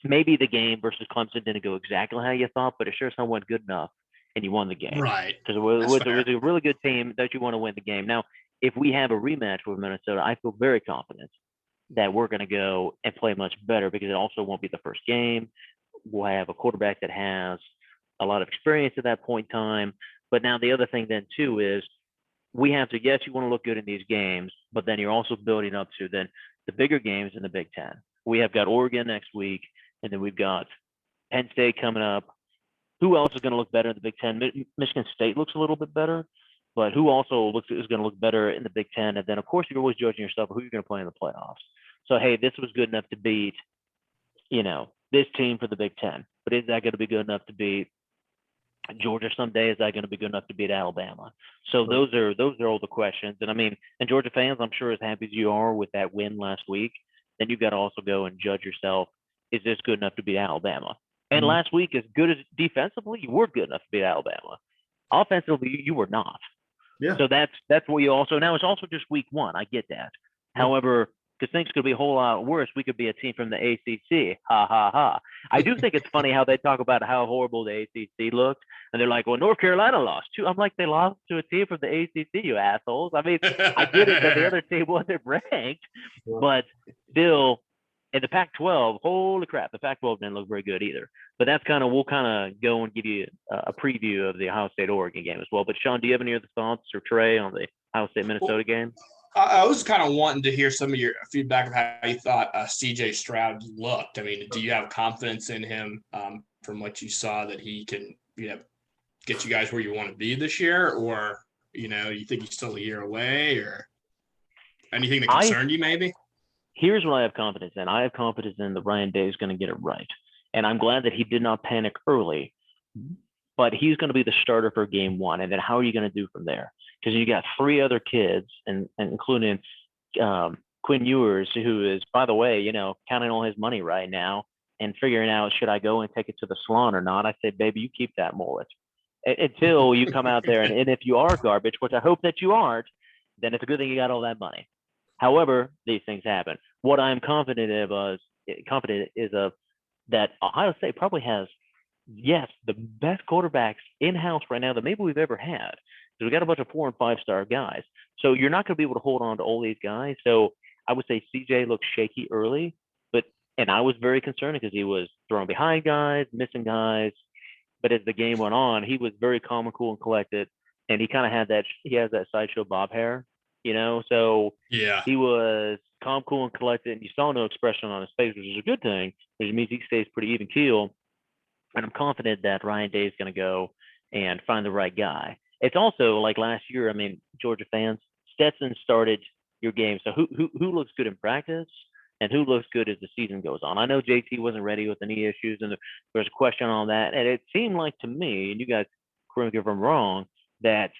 Speaker 1: Maybe the game versus Clemson didn't go exactly how you thought, but it sure as hell went good enough, and you won the game.
Speaker 3: Right.
Speaker 1: Because it was a really good team that you want to win the game. Now, if we have a rematch with Minnesota, I feel very confident that we're going to go and play much better because it also won't be the first game. We'll have a quarterback that has a lot of experience at that point in time. But now the other thing then too is we have to, yes, you want to look good in these games, but then you're also building up to then the bigger games in the Big Ten. We have got Oregon next week, and then we've got Penn State coming up. Who else is going to look better in the Big Ten? Michigan State looks a little bit better, but who also is going to look better in the Big Ten? And then, of course, you're always judging yourself who you're going to play in the playoffs. So, hey, this was good enough to beat, this team for the Big Ten. But is that going to be good enough to beat Georgia someday? Is that going to be good enough to beat Alabama? So those are all the questions. And I mean, and Georgia fans, I'm sure as happy as you are with that win last week, then you've got to also go and judge yourself. Is this good enough to beat Alabama? And last week, as good as defensively, you were good enough to beat Alabama. Offensively, you were not.
Speaker 2: Yeah.
Speaker 1: So that's what you also, now it's also just week one. I get that. Yeah. However, because things could be a whole lot worse. We could be a team from the ACC. Ha, ha, ha. I do think it's funny how they talk about how horrible the ACC looked. And they're like, well, North Carolina lost too. I'm like, they lost to a team from the ACC, you assholes. I mean, I get it that the other team wasn't ranked, but still, in the Pac-12, holy crap, the Pac-12 didn't look very good either. But that's we'll kind of go and give you a preview of the Ohio State-Oregon game as well. But Sean, do you have any other thoughts, or Trey, on the Ohio State-Minnesota game?
Speaker 3: I was kind of wanting to hear some of your feedback of how you thought C.J. Stroud looked. I mean, do you have confidence in him from what you saw that he can, get you guys where you want to be this year, or you think he's still a year away, or anything that concerned you maybe?
Speaker 1: Here's what I have confidence in. I have confidence in that Ryan Day is going to get it right, and I'm glad that he did not panic early. But he's going to be the starter for game one, and then how are you going to do from there? Because you got 3 other kids, and including Quinn Ewers, who is, by the way, counting all his money right now and figuring out, should I go and take it to the salon or not? I said, baby, you keep that mullet until you come out there. And if you are garbage, which I hope that you aren't, then it's a good thing you got all that money. However, these things happen. What I'm confident is that Ohio State probably has, yes, the best quarterbacks in-house right now that maybe we've ever had. So we got a bunch of 4- and 5-star guys. So you're not going to be able to hold on to all these guys. So I would say CJ looked shaky early, and I was very concerned because he was throwing behind guys, missing guys. But as the game went on, he was very calm and cool and collected. And he kind of had he has that sideshow bob hair. So
Speaker 3: Yeah.
Speaker 1: he was calm, cool, and collected, and you saw no expression on his face, which is a good thing, which means he stays pretty even keel. And I'm confident that Ryan Day is going to go and find the right guy. It's also like last year. I mean, Georgia fans, Stetson started your game. So who looks good in practice and who looks good as the season goes on? I know JT wasn't ready with the knee issues, and there's a question on that. And it seemed like to me, and you guys correct me if I'm wrong, that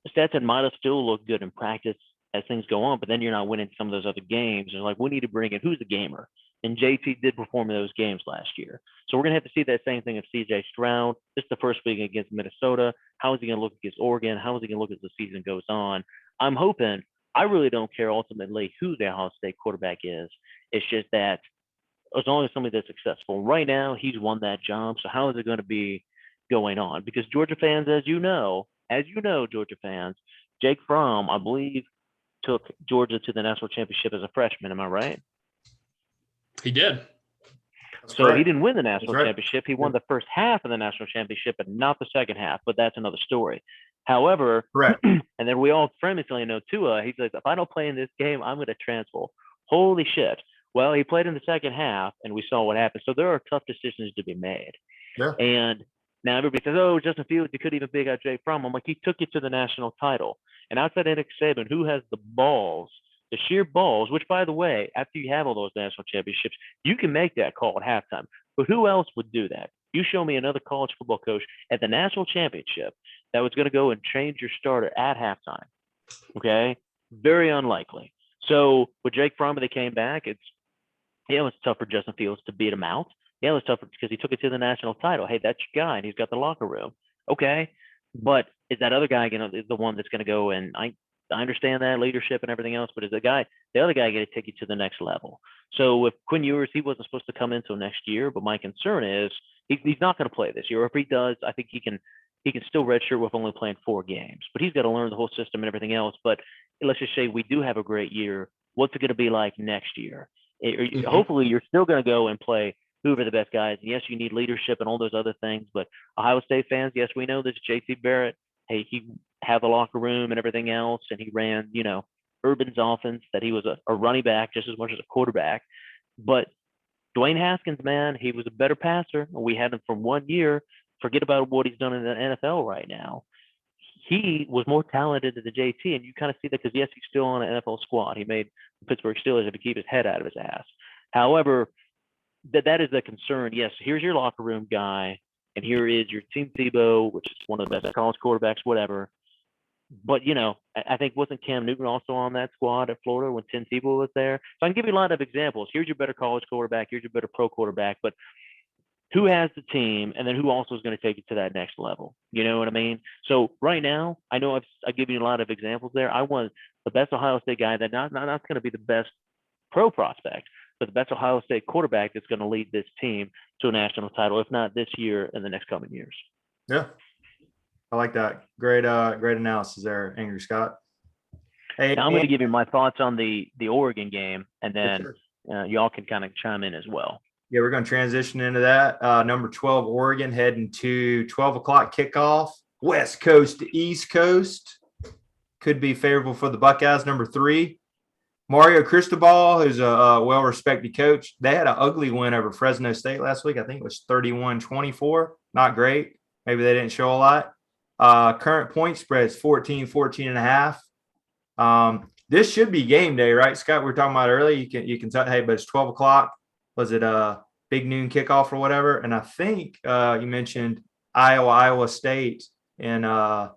Speaker 1: Stetson might have still looked good in practice as things go on, but then you're not winning some of those other games. And like, we need to bring in who's a gamer. And JT did perform in those games last year. So we're going to have to see that same thing of CJ Stroud. This is the first week against Minnesota. How is he going to look against Oregon? How is he going to look as the season goes on? I'm hoping, I really don't care ultimately who the Ohio State quarterback is. It's just that as long as somebody that's successful. Right now, he's won that job. So how is it going to be going on? Because Georgia fans, as you know, Georgia fans, Jake Fromm, I believe, took Georgia to the national championship as a freshman. Am I right?
Speaker 3: He did.
Speaker 1: So he didn't win the national championship. He won the first half of the national championship, but not the second half. But that's another story. However, and then we all famously know Tua. He's like, if I don't play in this game, I'm going to transfer. Holy shit. Well, he played in the second half, and we saw what happened. So there are tough decisions to be made.
Speaker 2: Yeah.
Speaker 1: And now everybody says, oh, Justin Fields, you couldn't even pick out Jake Fromm. I'm like, he took you to the national title. And outside of Nick Saban, who has the balls, the sheer balls, which, by the way, after you have all those national championships, you can make that call at halftime. But who else would do that? You show me another college football coach at the national championship that was going to go and change your starter at halftime. Okay? Very unlikely. So with Jake Fromm, they came back. It was tough for Justin Fields to beat him out. Yeah, it was tough because he took it to the national title. Hey, that's your guy, and he's got the locker room. Okay. But is that other guy is the one that's going to go, and I understand that leadership and everything else, but is the other guy going to take you to the next level? So with Quinn Ewers, he wasn't supposed to come until next year, but my concern is he's not going to play this year. If he does, I think he can still redshirt with only playing 4 games, but he's got to learn the whole system and everything else. But let's just say we do have a great year. What's it going to be like next year? Hopefully you're still going to go and play whoever the best guys. And yes, you need leadership and all those other things, but Ohio State fans, yes, we know this JT Barrett. Hey, he had the locker room and everything else, and he ran, Urban's offense, that he was a running back just as much as a quarterback. But Dwayne Haskins, man, he was a better passer. We had him for 1 year. Forget about what he's done in the NFL right now. He was more talented than the JT, and you kind of see that because, yes, he's still on an NFL squad. He made the Pittsburgh Steelers have to keep his head out of his ass. However, that is the concern. Yes, here's your locker room guy, and here is your Tim Tebow, which is one of the best college quarterbacks, whatever. But, I think wasn't Cam Newton also on that squad at Florida when Tim Tebow was there? So I can give you a lot of examples. Here's your better college quarterback. Here's your better pro quarterback. But who has the team, and then who also is going to take you to that next level? You know what I mean? So right now, I know I've given you a lot of examples there. I want the best Ohio State guy that not going to be the best pro prospect, but the best Ohio State quarterback that's going to lead this team to a national title, if not this year, in the next coming years.
Speaker 2: Yeah. I like that. Great analysis there, Angry Scott. Hey,
Speaker 1: now I'm going to give you my thoughts on the Oregon game, and then y'all can kind of chime in as well.
Speaker 2: Yeah, we're going to transition into that. Number 12, Oregon, heading to 12 o'clock kickoff. West Coast to East Coast. Could be favorable for the Buckeyes. Number 3, Mario Cristobal, who's a well-respected coach. They had an ugly win over Fresno State last week. I think it was 31-24. Not great. Maybe they didn't show a lot. Current point spread is 14.5. This should be game day, right, Scott? We were talking about earlier. You can tell, hey, but it's 12 o'clock. Was it a big noon kickoff or whatever? And I think you mentioned Iowa State at Iowa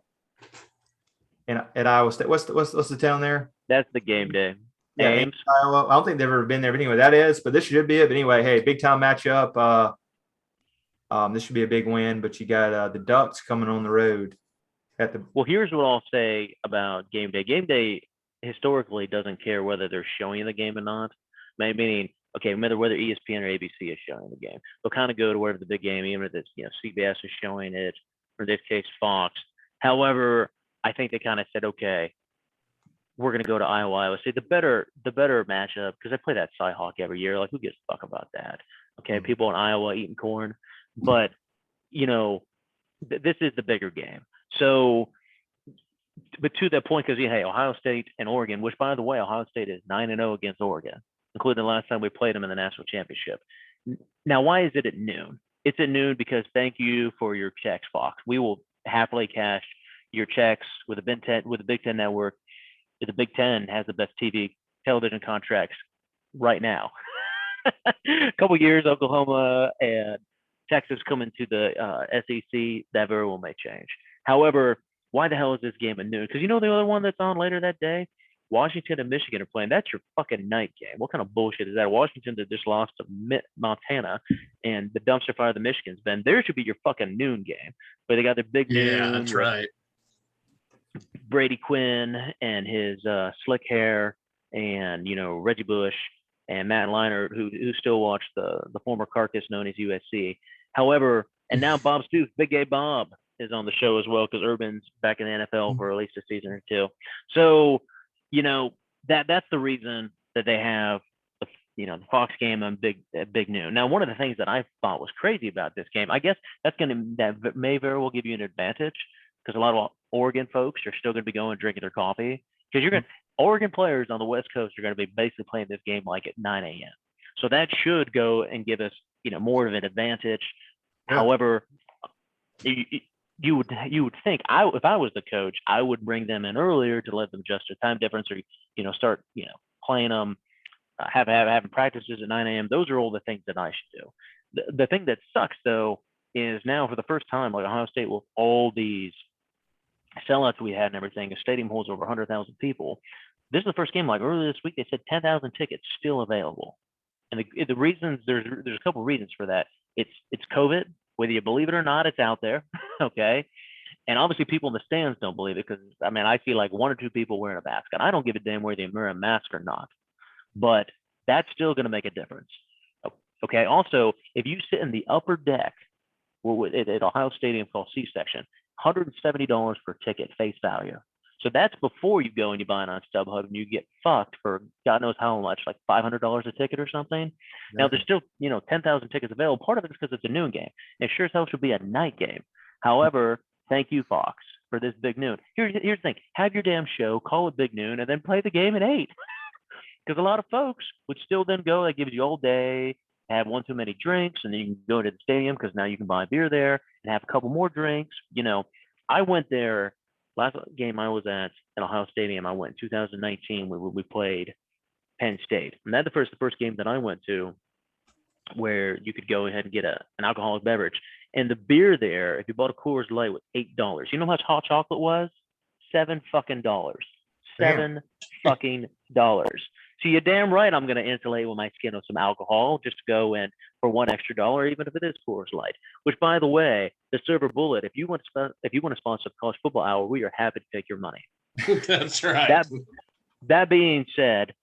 Speaker 2: State. What's the town there?
Speaker 1: That's the game day.
Speaker 2: Yeah, Ames, Iowa. I don't think they've ever been there, but anyway, that is. But this should be it. But anyway, hey, big time matchup. This should be a big win. But you got the Ducks coming on the road.
Speaker 1: Well, here's what I'll say about game day. Game day historically doesn't care whether they're showing the game or not. Meaning, okay, whether ESPN or ABC is showing the game, they'll kind of go to wherever the big game, even if it's CBS is showing it, or in this case Fox. However, I think they kind of said, okay, we're going to go to Iowa State. The better matchup, because I play that Cyhawk every year. Like, who gives a fuck about that? Okay, people in Iowa eating corn, but this is the bigger game. So but to that point, because hey, Ohio State and Oregon, which by the way, Ohio State is 9-0 against Oregon, including the last time we played them in the national championship. Now, why is it at noon? It's at noon because thank you for your checks, Fox. We will happily cash your checks with the Big Ten network. The Big Ten has the best television contracts right now. A couple years, Oklahoma and Texas come into the SEC. That very well may change. However, why the hell is this game at noon? Because the other one that's on later that day, Washington and Michigan are playing. That's your fucking night game. What kind of bullshit is that? Washington that just lost to Montana and the dumpster fire the Michigan's been. There should be your fucking noon game. But they got their big noon.
Speaker 3: Yeah, that's right.
Speaker 1: Brady Quinn and his slick hair and, Reggie Bush and Matt Leinart, who still watch the former carcass known as USC. However, and now Bob Stoops, Big Gay Bob, is on the show as well because Urban's back in the NFL for at least a season or two. So, that's the reason that they have the Fox game on big noon. Now, one of the things that I thought was crazy about this game, I guess that may very well give you an advantage because a lot of Oregon folks are still going to be going and drinking their coffee because Oregon players on the West Coast are going to be basically playing this game like at 9 a.m. So that should go and give us more of an advantage. Yeah. However, you would think if I was the coach, I would bring them in earlier to let them adjust their time difference or start playing them, having practices at 9 a.m. Those are all the things that I should do. The thing that sucks though is now for the first time, like Ohio State with all these sellouts we had and everything, a stadium holds over 100,000 people. This is the first game. Like earlier this week, they said 10,000 tickets still available, and the reasons there's a couple of reasons for that. It's COVID. Whether you believe it or not, it's out there, okay? And obviously people in the stands don't believe it because, I see like one or two people wearing a mask. And I don't give a damn whether they wear a mask or not. But that's still going to make a difference, okay? Also, if you sit in the upper deck at Ohio Stadium called C-Section, $170 per ticket face value. So that's before you go and you buy it on StubHub and you get fucked for God knows how much, like $500 a ticket or something. Yeah. Now there's still, 10,000 tickets available. Part of it is because it's a noon game. It sure as hell should be a night game. However, thank you, Fox, for this big noon. Here's the thing. Have your damn show, call it big noon, and then play the game at 8. Because a lot of folks would still then go, that gives you all day, have one too many drinks, and then you can go to the stadium because now you can buy beer there and have a couple more drinks. I went there. Last game I was at Ohio Stadium, I went in 2019 when we played Penn State. And that's the first game that I went to where you could go ahead and get an alcoholic beverage. And the beer there, if you bought a Coors Light, was $8. You know how much hot chocolate was? $7 fucking dollars. $7 fucking dollars. So you're damn right I'm going to insulate with my skin with some alcohol just to go in for $1 extra, even if it is Coors Light. Which, by the way, the Silver Bullet, if you want to sponsor College Football Hour, we are happy to take your money.
Speaker 3: That's right.
Speaker 1: That being said,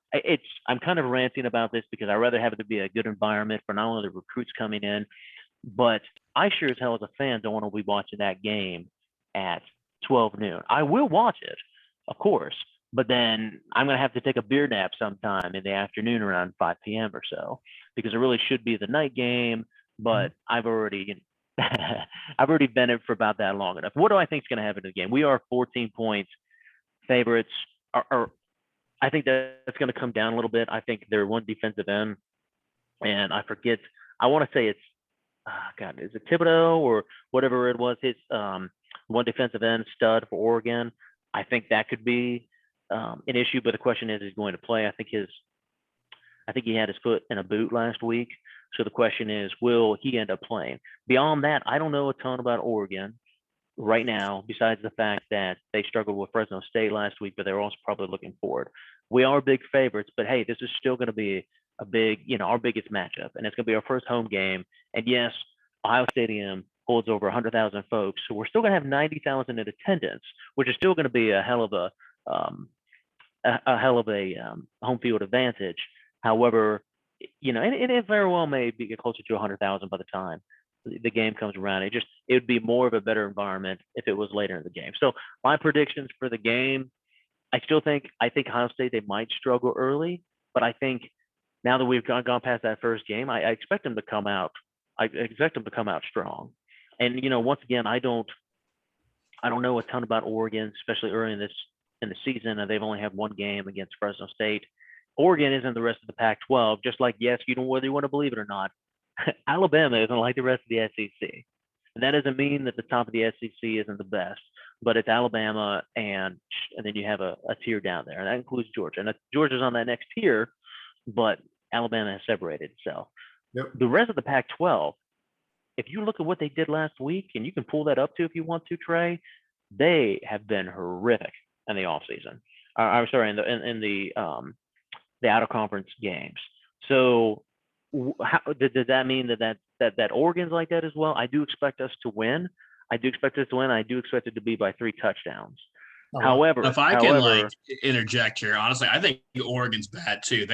Speaker 1: I'm kind of ranting about this because I'd rather have it to be a good environment for not only the recruits coming in, but I sure as hell as a fan don't want to be watching that game at 12 noon. I will watch it, of course. But then I'm going to have to take a beer nap sometime in the afternoon around 5 p.m. or so because it really should be the night game. But I've already been in for about that long enough. What do I think is going to happen in the game? We are 14 points favorites. I think that's going to come down a little bit. I think they're one defensive end. And I forget. I want to say it's, is it Thibodeau or whatever it was? His one defensive end stud for Oregon. I think that could be an issue, but the question is going to play. I think he had his foot in a boot last week. So the question is, will he end up playing? Beyond that, I don't know a ton about Oregon right now, besides the fact that they struggled with Fresno State last week, but they're also probably looking forward. We are big favorites, but hey, this is still going to be a big, our biggest matchup, and it's going to be our first home game. And yes, Ohio Stadium holds over 100,000 folks, so we're still going to have 90,000 in attendance, which is still going to be a hell of a home field advantage. However, and it very well may be closer to 100,000 by the time the game comes around. It would be more of a better environment if it was later in the game. So my predictions for the game, I think Ohio State, they might struggle early, but I think now that we've gone past that first game, I expect them to come out. I expect them to come out strong. And once again, I don't I don't know a ton about Oregon, especially early in the season. And they've only had one game against Fresno State. Oregon isn't the rest of the Pac-12. Just like yes, you know whether you want to believe it or not, Alabama isn't like the rest of the SEC. And that doesn't mean that the top of the SEC isn't the best, but it's Alabama and then you have a tier down there, and that includes Georgia. And Georgia's on that next tier, but Alabama has separated itself.
Speaker 2: Yep.
Speaker 1: The rest of the Pac-12, if you look at what they did last week, and you can pull that up too if you want to, Trey, they have been horrific in the offseason. I'm sorry, in the out of conference games. So how does that mean that Oregon's like that as well? I do expect us to win. I do expect it to be by 3 touchdowns. However,
Speaker 3: if I can interject here, honestly, I think Oregon's bad too.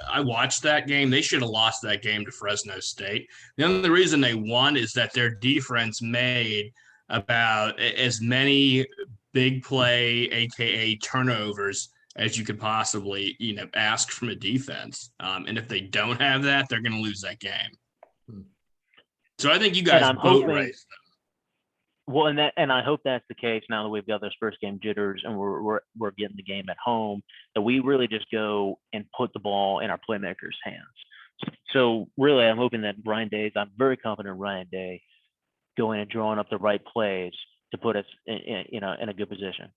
Speaker 3: I watched that game. They should have lost that game to Fresno State. The only reason they won is that their defense made about as many big play, aka turnovers, as you could possibly, ask from a defense. And if they don't have that, they're going to lose that game. So I think you guys boat race them.
Speaker 1: Well, and I hope that's the case now that we've got those first game jitters and we're getting the game at home, that we really just go and put the ball in our playmakers' hands. So really, I'm hoping that I'm very confident in Ryan Day going and drawing up the right plays to put us in a good position.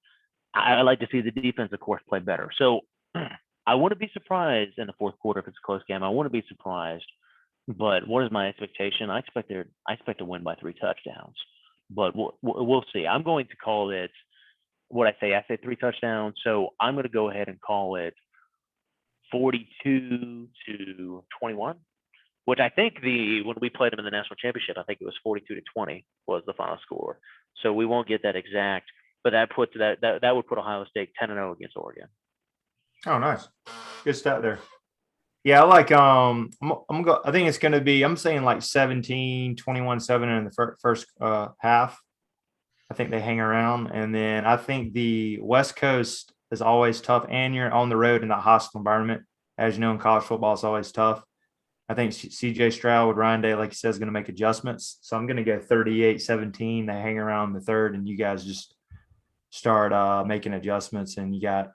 Speaker 1: I like to see the defense, of course, play better. So I wouldn't be surprised in the fourth quarter if it's a close game. I wouldn't be surprised. But what is my expectation? I expect to win by 3 touchdowns. But we'll see. I'm going to call it what I say. I say 3 touchdowns. So I'm going to go ahead and call it 42-21, which I think when we played them in the national championship, I think it was 42-20 was the final score. So we won't get that exact, but that would put Ohio State 10-0 against Oregon.
Speaker 2: Oh, nice. Good stat there. Yeah, I like I think it's going to be, I'm saying like 17, 21-7 in the first half. I think they hang around. And then I think the West Coast is always tough, and you're on the road in that hostile environment. As you know, in college football, it's always tough. I think CJ Stroud with Ryan Day, like he says, is going to make adjustments. So I'm going to go 38-17. They hang around the third, and you guys just start making adjustments, and you got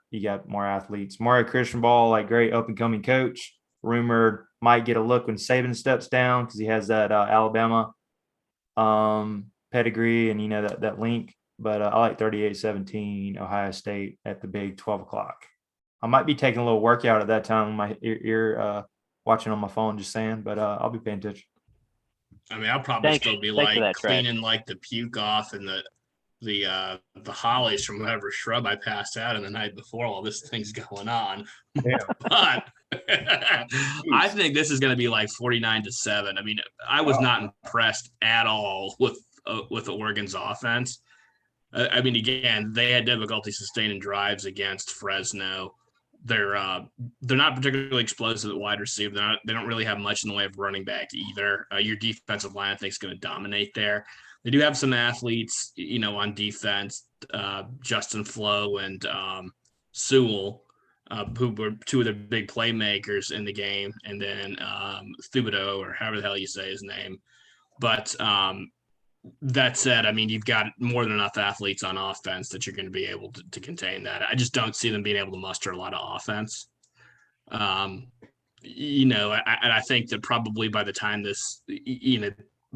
Speaker 2: more athletes. Mario Christian-Ball, like great up-and-coming coach. Rumored might get a look when Saban steps down because he has that Alabama pedigree and that link. But I like 38-17 Ohio State at the big 12 o'clock. I might be taking a little workout at that time. My ear watching on my phone, just saying. But I'll be paying attention.
Speaker 3: I mean, I'll probably still be cleaning like the puke off and the hollies from whatever shrub I passed out in the night before while this thing's going on.
Speaker 2: Yeah.
Speaker 3: But I think this is going to be like 49-7. I mean, I was not impressed at all with Oregon's offense. I mean, again, they had difficulty sustaining drives against Fresno. They're not particularly explosive at wide receiver. They don't really have much in the way of running back either. Your defensive line, I think, is going to dominate there. They do have some athletes, on defense, Justin Flo and Sewell, who were 2 of the big playmakers in the game, and then Thibodeau, or however the hell you say his name. But that said, I mean, you've got more than enough athletes on offense that you're going to be able to contain that. I just don't see them being able to muster a lot of offense. And I think that probably by the time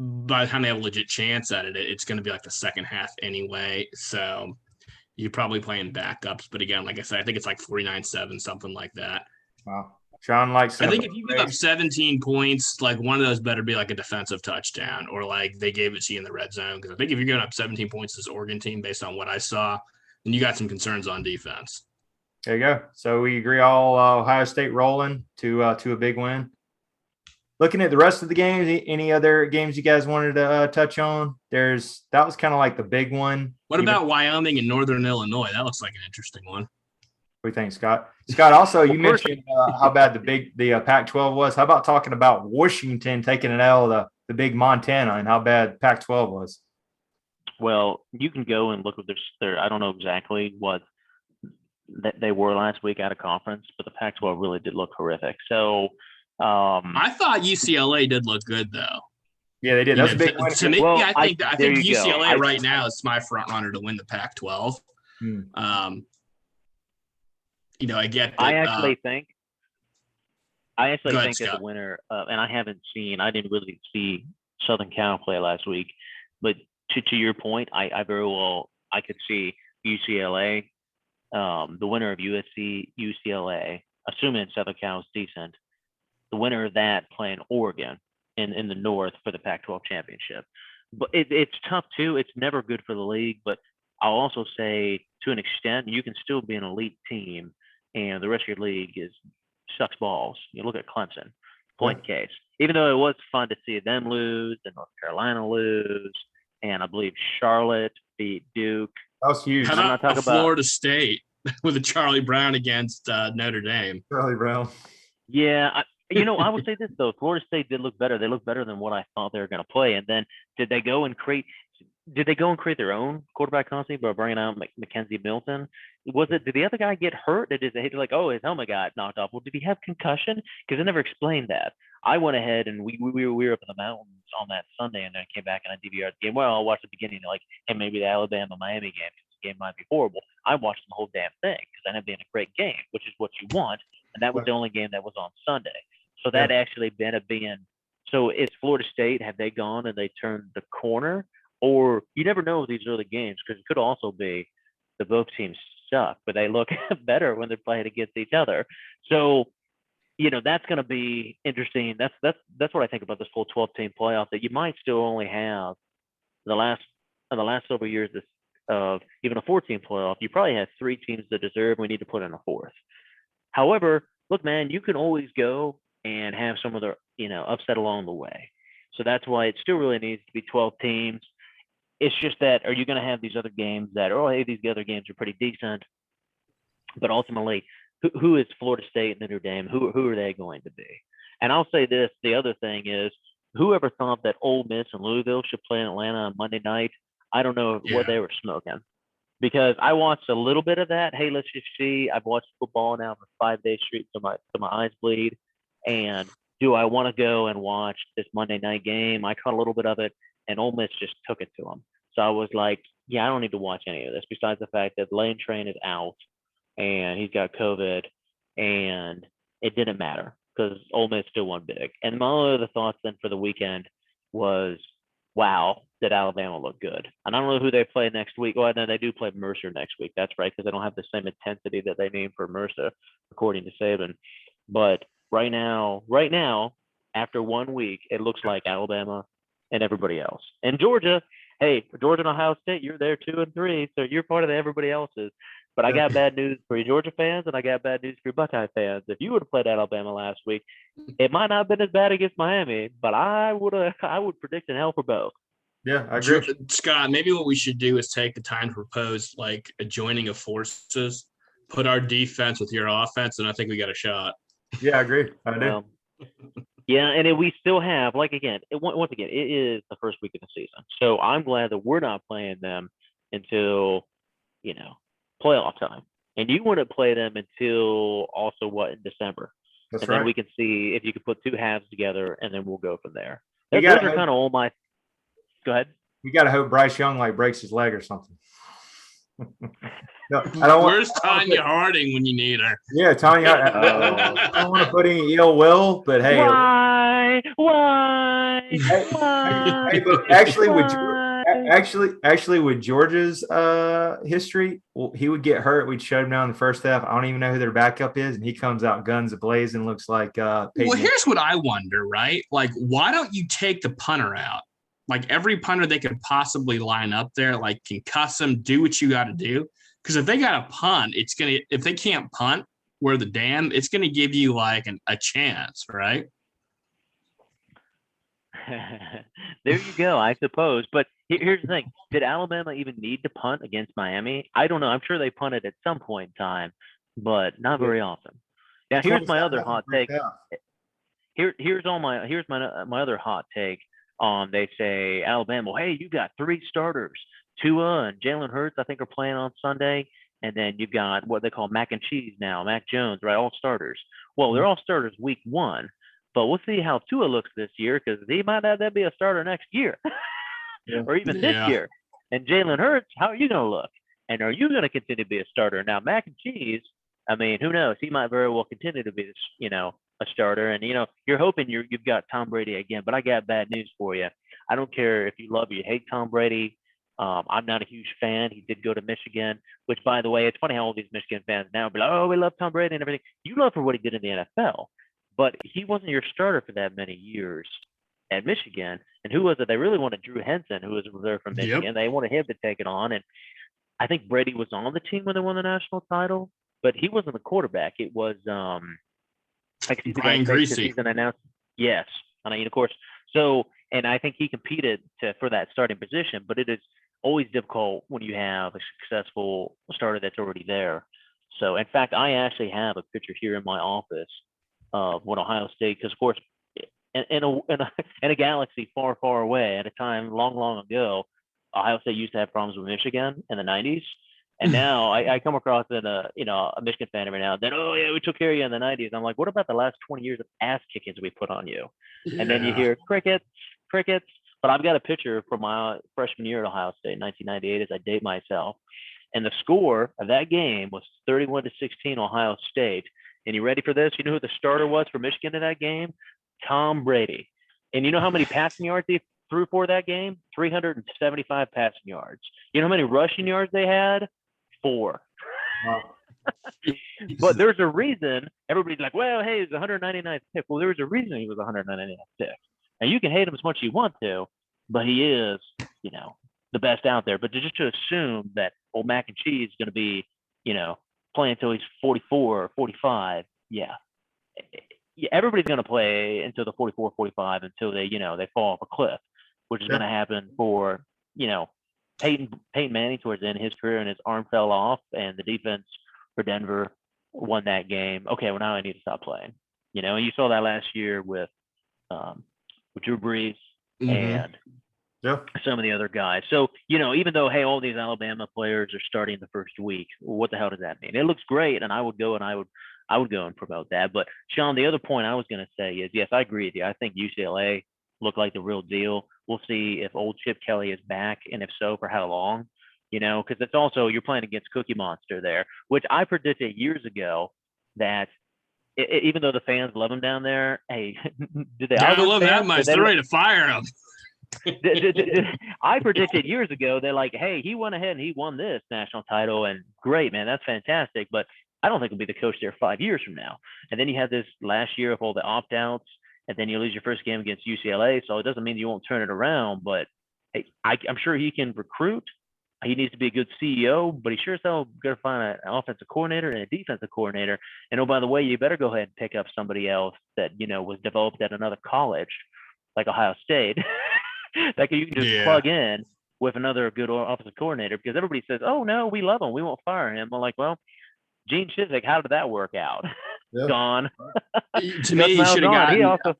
Speaker 3: by the time they have a legit chance at it, it's going to be like the second half anyway. So you're probably playing backups. But again, like I said, I think it's like 49-7, something like that.
Speaker 2: Wow. Sean likes.
Speaker 3: I think if you give up 17 points, like one of those better be like a defensive touchdown, or like they gave it to you in the red zone. Because I think if you're giving up 17 points to this Oregon team, based on what I saw, then you got some concerns on defense.
Speaker 2: There you go. So we agree all Ohio State rolling to a big win. Looking at the rest of the games, any other games you guys wanted to touch on? That was kind of like the big one.
Speaker 3: What about Wyoming and Northern Illinois? That looks like an interesting one.
Speaker 2: What do you think, Scott? Scott, also, you mentioned how bad the Pac-12 was. How about talking about Washington taking an L, the big Montana, and how bad Pac-12 was?
Speaker 1: Well, you can go and look at their I don't know exactly what that they were last week out of conference, but the Pac-12 really did look horrific. So
Speaker 3: I thought UCLA did look good, though.
Speaker 2: Yeah, they did. That's a big win.
Speaker 3: To me,
Speaker 1: Well,
Speaker 3: I think UCLA
Speaker 1: go.
Speaker 3: right now is my front runner to win the Pac-12. I get that.
Speaker 1: I actually think
Speaker 3: Go ahead,
Speaker 1: that the
Speaker 3: Scott.
Speaker 1: winner, and I didn't really see Southern Cal play last week, but to your point, I very well I could see UCLA, the winner of USC UCLA, assuming Southern Cal is decent, the winner of that playing Oregon in the North for the Pac-12 championship. But it's tough too. It's never good for the league. But I'll also say, to an extent, you can still be an elite team, and the rest of your league sucks balls. You look at Clemson, point case. Even though it was fun to see them lose and North Carolina lose, and I believe Charlotte beat Duke.
Speaker 2: That was huge.
Speaker 3: How about Florida State with a Charlie Brown against Notre Dame?
Speaker 2: Charlie Brown.
Speaker 1: Yeah, I will say this though: Florida State did look better. They looked better than what I thought they were going to play. And then, did they go and create their own quarterback constantly by bringing out Mackenzie Milton? Did the other guy get hurt? Did they like, oh, his helmet got knocked off? Well, did he have concussion? Because they never explained that. I went ahead and we were up in the mountains on that Sunday, and then I came back and I DVR'd the game. Well, I watched the beginning, like, hey, maybe the Alabama Miami game. The game might be horrible. I watched the whole damn thing because I ended up being a great game, which is what you want. And that was the only game that was on Sunday. So that actually ended up being. So is Florida State, have they gone and they turned the corner? Or you never know with these early games, because it could also be that both teams suck, but they look better when they're playing against each other. So, that's going to be interesting. That's what I think about this full 12-team playoff, that you might still only have in the last several years of even a 14 playoff. You probably have 3 teams that deserve. We need to put in a 4th. However, look, man, you can always go and have some of the upset along the way. So that's why it still really needs to be 12 teams. It's just that, are you going to have these other games that, hey, these other games are pretty decent, but ultimately, who is Florida State and Notre Dame? Who are they going to be? And I'll say this: the other thing is, whoever thought that Ole Miss and Louisville should play in Atlanta on Monday night, I don't know what they were smoking, because I watched a little bit of that. Hey, let's just see. I've watched football now for 5 days straight, so my eyes bleed. And do I want to go and watch this Monday night game? I caught a little bit of it, and Ole Miss just took it to them. So I was like, yeah, I don't need to watch any of this, besides the fact that Lane Train is out and he's got COVID, and it didn't matter because Ole Miss still won big. And my other thoughts then for the weekend was, wow, did Alabama look good? And I don't know who they play next week. Well, no, they do play Mercer next week. That's right, because they don't have the same intensity that they need for Mercer, according to Saban. But right now, after 1 week, it looks like Alabama and everybody else. And Georgia, hey, Georgia and Ohio State, you're there 2 and 3, so you're part of everybody else's. But I got bad news for you Georgia fans, and I got bad news for you Buckeye fans. If you would have played Alabama last week, it might not have been as bad against Miami, but I would predict an L for both.
Speaker 2: Yeah, I agree.
Speaker 3: Scott, maybe what we should do is take the time to propose like a joining of forces, put our defense with your offense, and I think we got a shot.
Speaker 2: Yeah, I agree. I do.
Speaker 1: Yeah, and we still have, once again, it is the first week of the season. So I'm glad that we're not playing them until, playoff time. And you wouldn't play them until also in December.
Speaker 2: That's
Speaker 1: and
Speaker 2: right.
Speaker 1: Then we can see if you can put 2 halves together, and then we'll go from there. Those are kind of all my – go ahead.
Speaker 2: You got to hope Bryce Young breaks his leg or something. No, I don't.
Speaker 3: Where's Tanya Harding when you need her?
Speaker 2: Yeah, Tanya. I don't want to put any ill will, but hey.
Speaker 1: Why?
Speaker 2: Hey, but actually, with Georgia's history, he would get hurt. We'd shut him down in the first half. I don't even know who their backup is, and he comes out guns a-blazing, looks like
Speaker 3: Well, here's what I wonder, right? Like, why don't you take the punter out? Like, every punter they could possibly line up there, like, concuss him, do what you got to do. Because if they got a punt, if they can't punt where the dam, it's going to give you, like, a chance, right?
Speaker 1: There you go, I suppose. But here's the thing. Did Alabama even need to punt against Miami? I don't know. I'm sure they punted at some point in time, but not very often. Now, here's my other hot take. Here's my other hot take. They say, Alabama, hey, you got 3 starters. Tua and Jalen Hurts, I think, are playing on Sunday. And then you've got what they call mac and cheese now, Mac Jones, right? All starters. Well, they're all starters week 1. But we'll see how Tua looks this year because he might not be a starter next year or even this
Speaker 3: Yeah.
Speaker 1: year. And Jalen Hurts, how are you going to look? And are you going to continue to be a starter? Now, Mac and Cheese, I mean, who knows? He might very well continue to be, a starter. And, you're hoping you've got Tom Brady again. But I got bad news for you. I don't care if you love or you hate Tom Brady. I'm not a huge fan. He did go to Michigan, which, by the way, it's funny how all these Michigan fans now be like, oh, we love Tom Brady and everything. You love for what he did in the NFL. But he wasn't your starter for that many years at Michigan. And who was it? They really wanted Drew Henson, who was a reserve from Michigan.
Speaker 3: Yep.
Speaker 1: They wanted him to take it on. And I think Brady was on the team when they won the national title, but he wasn't the quarterback. It was
Speaker 3: Brian Greasy.
Speaker 1: Season announced. Yes. I mean, of course. So, and I think he competed for that starting position, but it is always difficult when you have a successful starter that's already there. So, in fact, I actually have a picture here in my office of when Ohio State, because of course, in a galaxy far, far away, at a time long, long ago, Ohio State used to have problems with Michigan in the '90s, and now I come across a Michigan fan every now and then. Oh yeah, we took care of you in the '90s. I'm like, what about the last 20 years of ass kickings we put on you?
Speaker 3: Yeah.
Speaker 1: And then you hear crickets. But I've got a picture from my freshman year at Ohio State, 1998, as I date myself. And the score of that game was 31-16 Ohio State. And you ready for this? You know who the starter was for Michigan in that game? Tom Brady. And you know how many passing yards he threw for that game? 375 passing yards. You know how many rushing yards they had? 4.
Speaker 2: Wow.
Speaker 1: But there's a reason everybody's like, well, hey, it was 199th pick. Well, there's a reason he was 199th pick. And you can hate him as much as you want to, but he is, the best out there. But to assume that old Mac and Cheese is going to be, playing until he's 44 or 45, yeah, everybody's going to play until the 44, 45 until they fall off a cliff, which is going to happen for, Peyton Manning towards the end of his career, and his arm fell off, and the defense for Denver won that game. Okay, well now I need to stop playing. And you saw that last year with Drew Brees and some of the other guys. So, even though, hey, all these Alabama players are starting the first week, what the hell does that mean? It looks great, and I would go and promote that. But Sean, the other point I was going to say is, yes, I agree with you. I think UCLA looked like the real deal. We'll see if old Chip Kelly is back, and if so, for how long. Because it's also, you're playing against Cookie Monster there, which I predicted years ago that even though the fans love him down there, hey, did they?
Speaker 3: I love that much. They're ready to fire him.
Speaker 1: I predicted years ago, they're like, hey, he went ahead and he won this national title, and great, man, that's fantastic. But I don't think he'll be the coach there 5 years from now. And then you have this last year of all the opt-outs, and then you lose your first game against UCLA. So it doesn't mean you won't turn it around, but hey, I'm sure he can recruit. He needs to be a good CEO, but he sure as hell got to find an offensive coordinator and a defensive coordinator. And oh, by the way, you better go ahead and pick up somebody else that, was developed at another college, like Ohio State, that you can just plug in with another good offensive coordinator, because everybody says, oh, no, we love him, we won't fire him. I'm like, well, Gene Chizik, how did that work out? Yeah. Gone.
Speaker 3: To me, he should have gotten.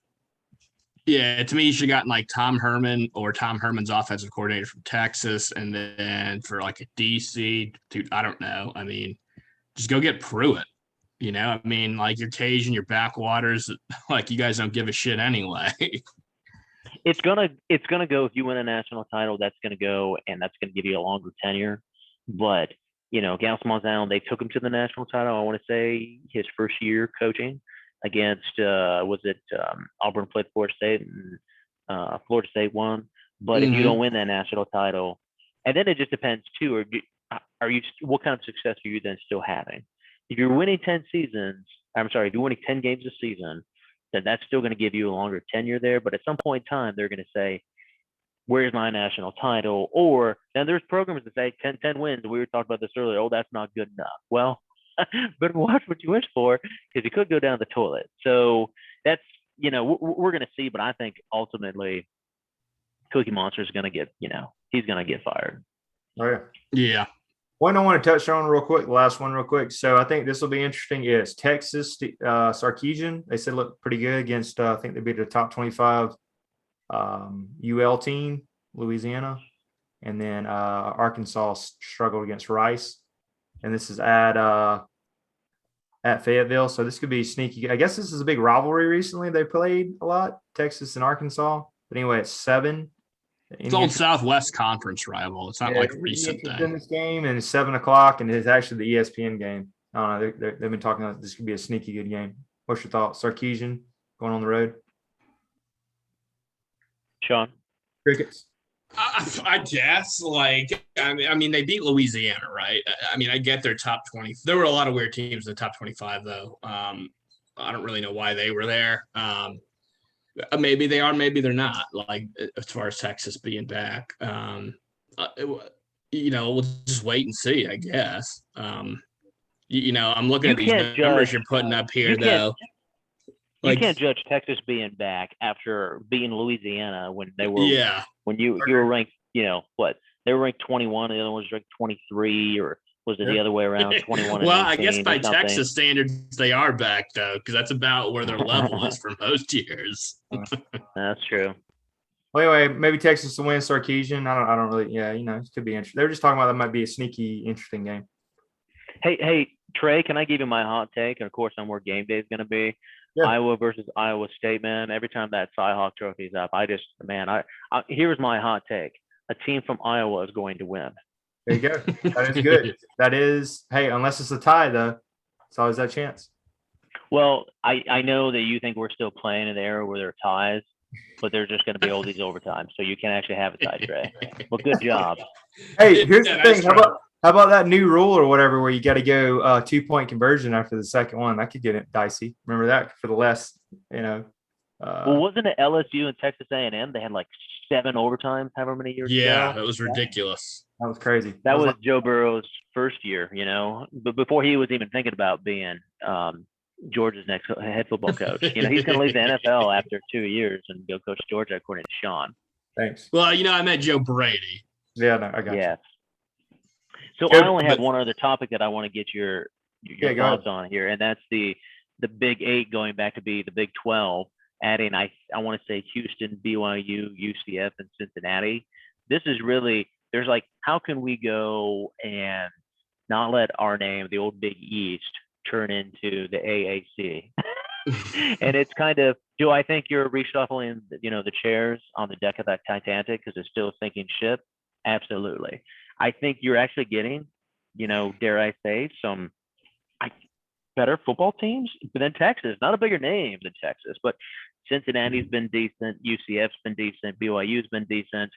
Speaker 3: To me, you should have gotten like Tom Herman or Tom Herman's offensive coordinator from Texas, and then for like a DC, I don't know. I mean, just go get Pruitt. I mean, like your Tage and your backwaters, like you guys don't give a shit anyway.
Speaker 1: It's gonna go, if you win a national title, that's gonna go, and that's gonna give you a longer tenure. But Gals Monzal, they took him to the national title, I want to say his first year coaching against Auburn played Florida State, and Florida State won. But if you don't win that national title, and then it just depends too, what kind of success are you then still having? If you're winning 10 games a season, then that's still going to give you a longer tenure there. But at some point in time, they're going to say, where's my national title? Or then there's programs that say 10 wins. We were talking about this earlier. Oh, that's not good enough. Well, better watch what you wish for, because you could go down the toilet. So that's, we're going to see. But I think ultimately Cookie Monster is going to get, he's going to get fired.
Speaker 2: Oh, yeah.
Speaker 3: Yeah.
Speaker 2: One I want to touch on real quick, the last one real quick. So I think this will be interesting. Is Texas Sarkisian. They said looked pretty good against, I think they beat a top 25 UL team, Louisiana. And then Arkansas struggled against Rice. And this is at at Fayetteville. So this could be sneaky. I guess this is a big rivalry recently. They played a lot, Texas and Arkansas. But anyway, it's 7.
Speaker 3: It's old Southwest Conference rival. It's not like
Speaker 2: Any
Speaker 3: recent
Speaker 2: interest
Speaker 3: thing.
Speaker 2: in this game, and it's 7 o'clock, and it's actually the ESPN game. I don't know. They've been talking about this could be a sneaky good game. What's your thoughts? Sarkisian going on the road.
Speaker 1: Sean?
Speaker 2: Crickets.
Speaker 3: I guess, like, I mean, they beat Louisiana, right? I mean, I get their top 20. There were a lot of weird teams in the top 25, though. I don't really know why they were there. Maybe they are, maybe they're not, like, as far as Texas being back. We'll just wait and see, I guess. I'm looking at these numbers you're putting up here, though.
Speaker 1: You can't judge Texas being back after beating Louisiana when they were when you were ranked, they were ranked 21, the other one was ranked 23, or was it the other way around, 21
Speaker 3: Well,
Speaker 1: and
Speaker 3: I guess by
Speaker 1: something.
Speaker 3: Texas standards they are back, though, because that's about where their level is for most years.
Speaker 1: That's true.
Speaker 2: Well, anyway, maybe Texas will win Sarkisian. I don't really. Yeah, it could be interesting. They were just talking about that might be a sneaky, interesting game.
Speaker 1: Hey, Trey, can I give you my hot take? And of course, on where game day is going to be. Yeah. Iowa versus Iowa State, man. Every time that Cy-Hawk trophy is up, here's my hot take. A team from Iowa is going to win.
Speaker 2: There you go. That is good. That is, hey, unless it's a tie, though, it's always that chance.
Speaker 1: Well, I know that you think we're still playing in the era where there are ties, but there's just going to be all these overtimes, so you can actually have a tie, Trey. Well, good job.
Speaker 2: Hey, here's the thing. How about that new rule or whatever where you got to go 2-point conversion after the second one? That could get it dicey. Remember that for the less,
Speaker 1: well, wasn't it LSU and Texas A&M? They had like 7 overtimes, however many years ago.
Speaker 3: Yeah, that was ridiculous.
Speaker 2: That was crazy.
Speaker 1: That was Joe Burrow's first year, but before he was even thinking about being Georgia's next head football coach. He's going to leave the NFL after 2 years and go coach Georgia, according to Sean.
Speaker 2: Thanks.
Speaker 3: Well, I met Joe Brady.
Speaker 2: Yeah, no, I got you.
Speaker 1: So I only have one other topic that I want to get your thoughts on here, and that's the Big 8 going back to be the Big 12, adding I want to say Houston, BYU, UCF, and Cincinnati. This is really there's like how can we go and not let our name, the old Big East, turn into the AAC? And it's kind of, do I think you're reshuffling the chairs on the deck of that Titanic because it's still a sinking ship? Absolutely. I think you're actually getting, dare I say, some better football teams than Texas. Not a bigger name than Texas, but Cincinnati's been decent. UCF's been decent. BYU's been decent.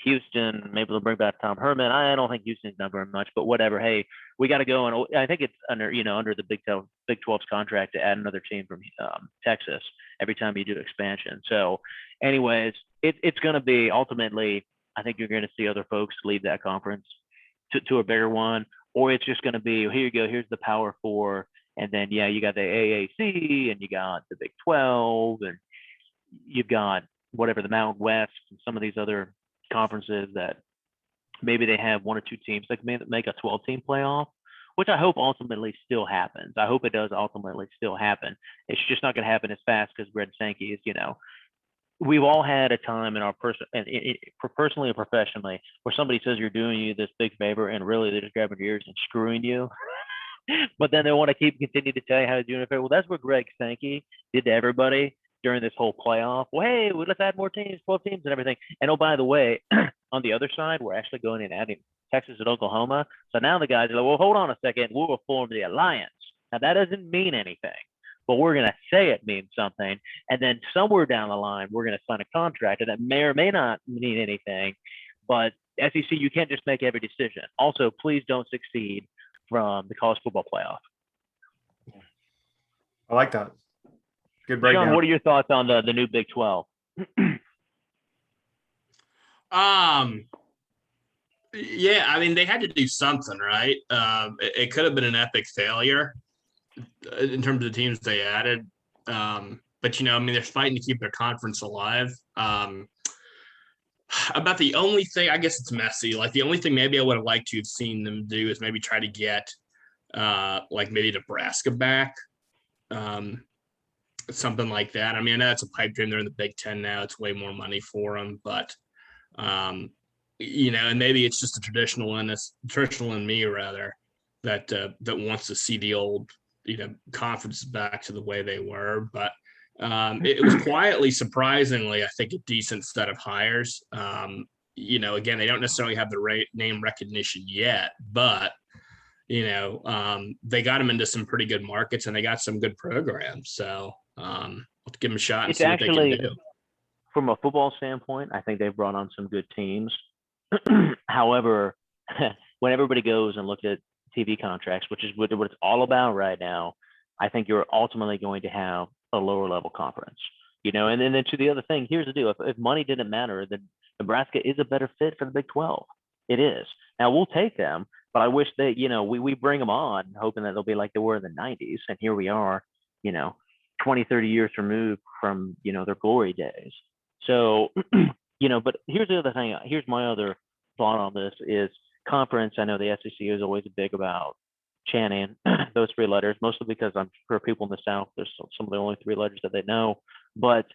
Speaker 1: Houston, maybe they'll bring back Tom Herman. I don't think Houston's done very much, but whatever. Hey, we got to go. And I think it's under the Big 12's contract to add another team from Texas every time you do expansion. So anyways, it's going to be ultimately, I think you're going to see other folks leave that conference to a bigger one, or it's just going to be, here you go, here's the Power 4, and then, you got the AAC, and you got the Big 12, and you've got whatever, the Mountain West, and some of these other conferences that maybe they have 1 or 2 teams that can make a 12-team playoff, which I hope ultimately still happens. I hope it does ultimately still happen. It's just not going to happen as fast because Greg Sankey is, we've all had a time in our personally and professionally where somebody says you're doing you this big favor and really they're just grabbing your ears and screwing you. But then they want to continue to tell you how to do it. Well, that's what Greg Sankey did to everybody during this whole playoff. Well, hey, let's add more teams, 12 teams and everything. And oh, by the way, on the other side, we're actually going and adding Texas and Oklahoma. So now the guys are like, well, hold on a second. We'll form the alliance. Now, that doesn't mean anything, but we're going to say it means something. And then somewhere down the line, we're going to sign a contract and that may or may not mean anything. But SEC, you can't just make every decision. Also, please don't succeed from the college football playoff.
Speaker 2: I like that. Good breakdown.
Speaker 1: Sean, what are your thoughts on the new Big 12?
Speaker 3: Yeah, I mean, they had to do something, right? It could have been an epic failure in terms of the teams they added. But, they're fighting to keep their conference alive. About the only thing, I guess it's messy. Like the only thing maybe I would have liked to have seen them do is maybe try to get maybe Nebraska back. Something like that. I mean, I know it's a pipe dream. They're in the Big Ten now. It's way more money for them, but and maybe it's just a traditional in me rather that wants to see the old conferences back to the way they were. But it was quietly, surprisingly, I think, a decent set of hires. Again, they don't necessarily have the name recognition yet, but they got them into some pretty good markets and they got some good programs. So let's give them a shot and
Speaker 1: It's
Speaker 3: see what they can
Speaker 1: actually,
Speaker 3: do.
Speaker 1: from a football standpoint, I think they've brought on some good teams. However, when everybody goes and looks at TV contracts, which is what it's all about right now, I think you're ultimately going to have a lower level conference. And then to the other thing, here's the deal. If money didn't matter, then Nebraska is a better fit for the Big 12. It is. Now, we'll take them, but I wish that, we bring them on hoping that they'll be like they were in the 90s. And here we are, 20, 30 years removed from, their glory days. So, but here's the other thing. Here's my other thought on this is conference. I know the SEC is always big about chanting those three letters, mostly because I'm sure people in the South, there's some of the only three letters that they know. But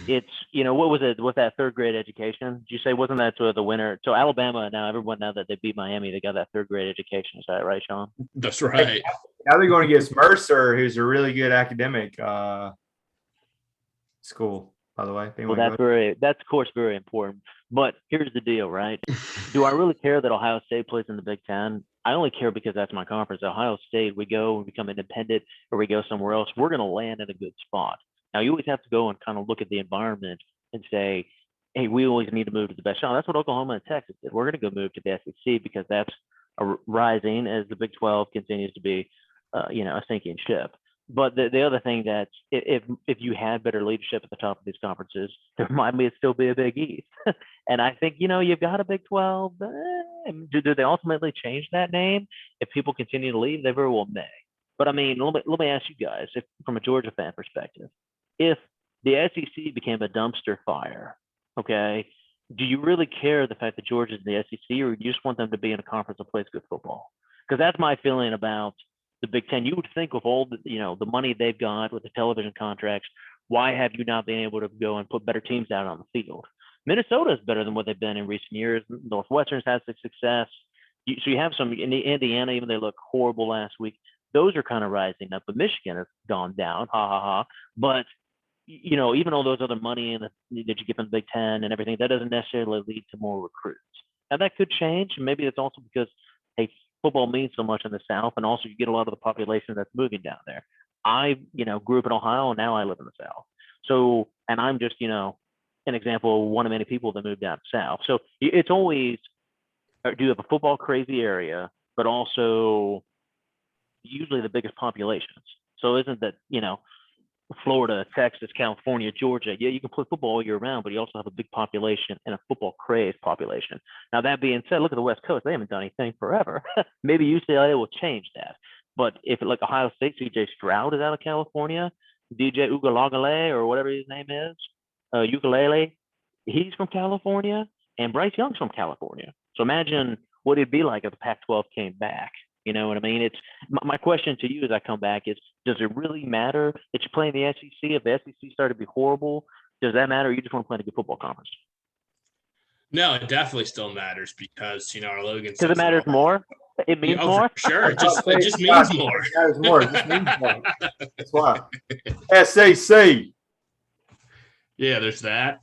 Speaker 1: it's, what was it with that third grade education? Did you say, wasn't that the winner? So Alabama, now that they beat Miami, they got that third grade education. Is that right, Sean?
Speaker 3: That's right.
Speaker 2: Now they're going against Mercer, who's a really good academic school, by the way.
Speaker 1: Well, that's of course very important. But here's the deal, right? Do I really care that Ohio State plays in the Big Ten? I only care because that's my conference. Ohio State, we go and become independent, or we go somewhere else, we're going to land in a good spot. Now, you always have to go and kind of look at the environment and say, hey, we always need to move to the best shot. That's what Oklahoma and Texas did. We're going to go move to the SEC because that's rising as the Big 12 continues to be, a sinking ship. But the other thing that if you had better leadership at the top of these conferences, there might still be a Big East. And I think, you've got a Big 12. Do they ultimately change that name? If people continue to leave, they very well may. But I mean, let me ask you guys, from a Georgia fan perspective, if the SEC became a dumpster fire, okay, do you really care the fact that Georgia's in the SEC, or do you just want them to be in a conference that plays good football? Because that's my feeling about the Big Ten. You would think with all the money they've got with the television contracts, why have you not been able to go and put better teams out on the field? Minnesota is better than what they've been in recent years. Northwestern's had success. So you have some in Indiana, even though they look horrible last week. Those are kind of rising up, but Michigan has gone down. Ha ha ha. But even all those other money that you get from the Big Ten and everything, that doesn't necessarily lead to more recruits. Now that could change. Maybe it's also because, hey, football means so much in the South, and also you get a lot of the population that's moving down there. I, grew up in Ohio, and now I live in the South. So, and I'm just, an example of one of many people that moved down south. So it's always, do you have a football crazy area, but also usually the biggest populations. So isn't that, Florida, Texas, California, Georgia, yeah, you can play football all year round, but you also have a big population and a football crazed population. Now, that being said, look at the West Coast. They haven't done anything forever. Maybe UCLA will change that. But if like Ohio State, CJ Stroud is out of California, DJ Ugalagale or whatever his name is, Ukulele, he's from California, and Bryce Young's from California. So imagine what it'd be like if the Pac-12 came back. You know what I mean? It's my question to you as I come back is, does it really matter that you play in the SEC? If the SEC started to be horrible, does that matter? Or you just want to play in a good football conference?
Speaker 3: No, it definitely still matters because, our Logan says
Speaker 1: because it matters more. It means more.
Speaker 3: Sure, it just means more.
Speaker 2: It matters more. It just means more. That's why. SEC.
Speaker 3: Yeah, there's that.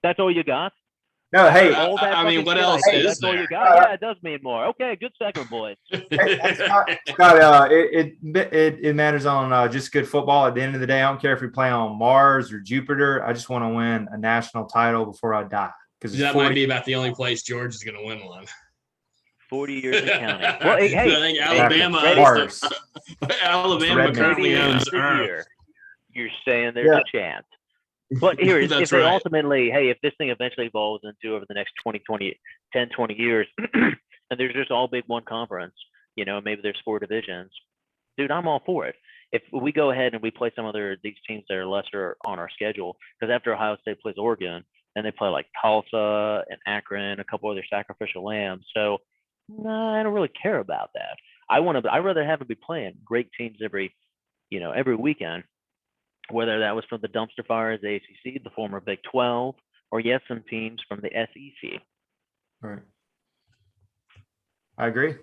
Speaker 1: That's all you got?
Speaker 2: No, hey.
Speaker 3: I mean, what else is
Speaker 1: that's
Speaker 3: there?
Speaker 1: all you got? Yeah, it does mean more. Okay, good segment, boys.
Speaker 2: Scott, it matters on just good football. At the end of the day, I don't care if we play on Mars or Jupiter. I just want to win a national title before I die. Because
Speaker 3: that might be about the only place George is going to win one.
Speaker 1: 40 years of counting. Well, hey,
Speaker 3: I think Alabama, Alabama currently owns Earth.
Speaker 1: You're saying there's a chance. But here, if they ultimately, hey, if this thing eventually evolves into over the next 10, 20 years, and there's just all Big One conference, maybe there's 4 divisions, dude, I'm all for it. If we go ahead and we play some other these teams that are lesser on our schedule, because after Ohio State plays Oregon, then they play like Tulsa and Akron, a couple other sacrificial lambs. So I don't really care about that. I'd rather have them be playing great teams every weekend. Whether that was from the dumpster fire as the ACC, the former Big 12, or yes, some teams from the SEC.
Speaker 2: Right. I agree.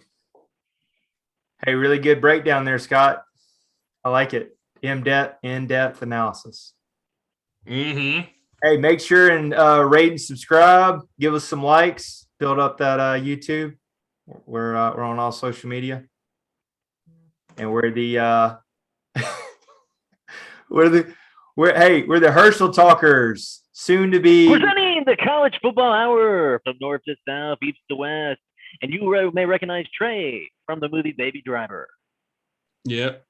Speaker 2: Hey, really good breakdown there, Scott. I like it. In-depth analysis.
Speaker 3: Mm-hmm.
Speaker 2: Hey, make sure and rate and subscribe. Give us some likes. Build up that YouTube. We're on all social media, and we're the we're the Herschel Talkers. Soon to be
Speaker 1: Presenting the College Football Hour from north to south, east to west. And you may recognize Trey from the movie Baby Driver.
Speaker 3: Yep.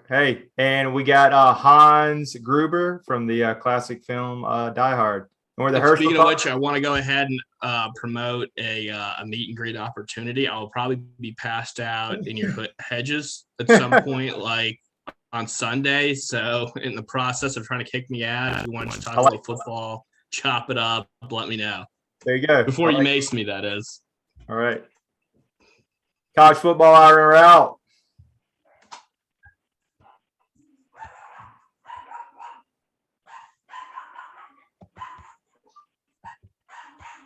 Speaker 2: Hey, and we got Hans Gruber from the classic film Die Hard. And we're the Herschel
Speaker 3: Speaking of
Speaker 2: Talkers.
Speaker 3: which, I want to go ahead and promote a meet and greet opportunity. I will probably be passed out in your hedges at some point, like on Sunday. So in the process of trying to kick me out, if you want to talk a little football, chop it up, let me know.
Speaker 2: There you go.
Speaker 3: Before you mace me, that is.
Speaker 2: All right. College Football Hour out.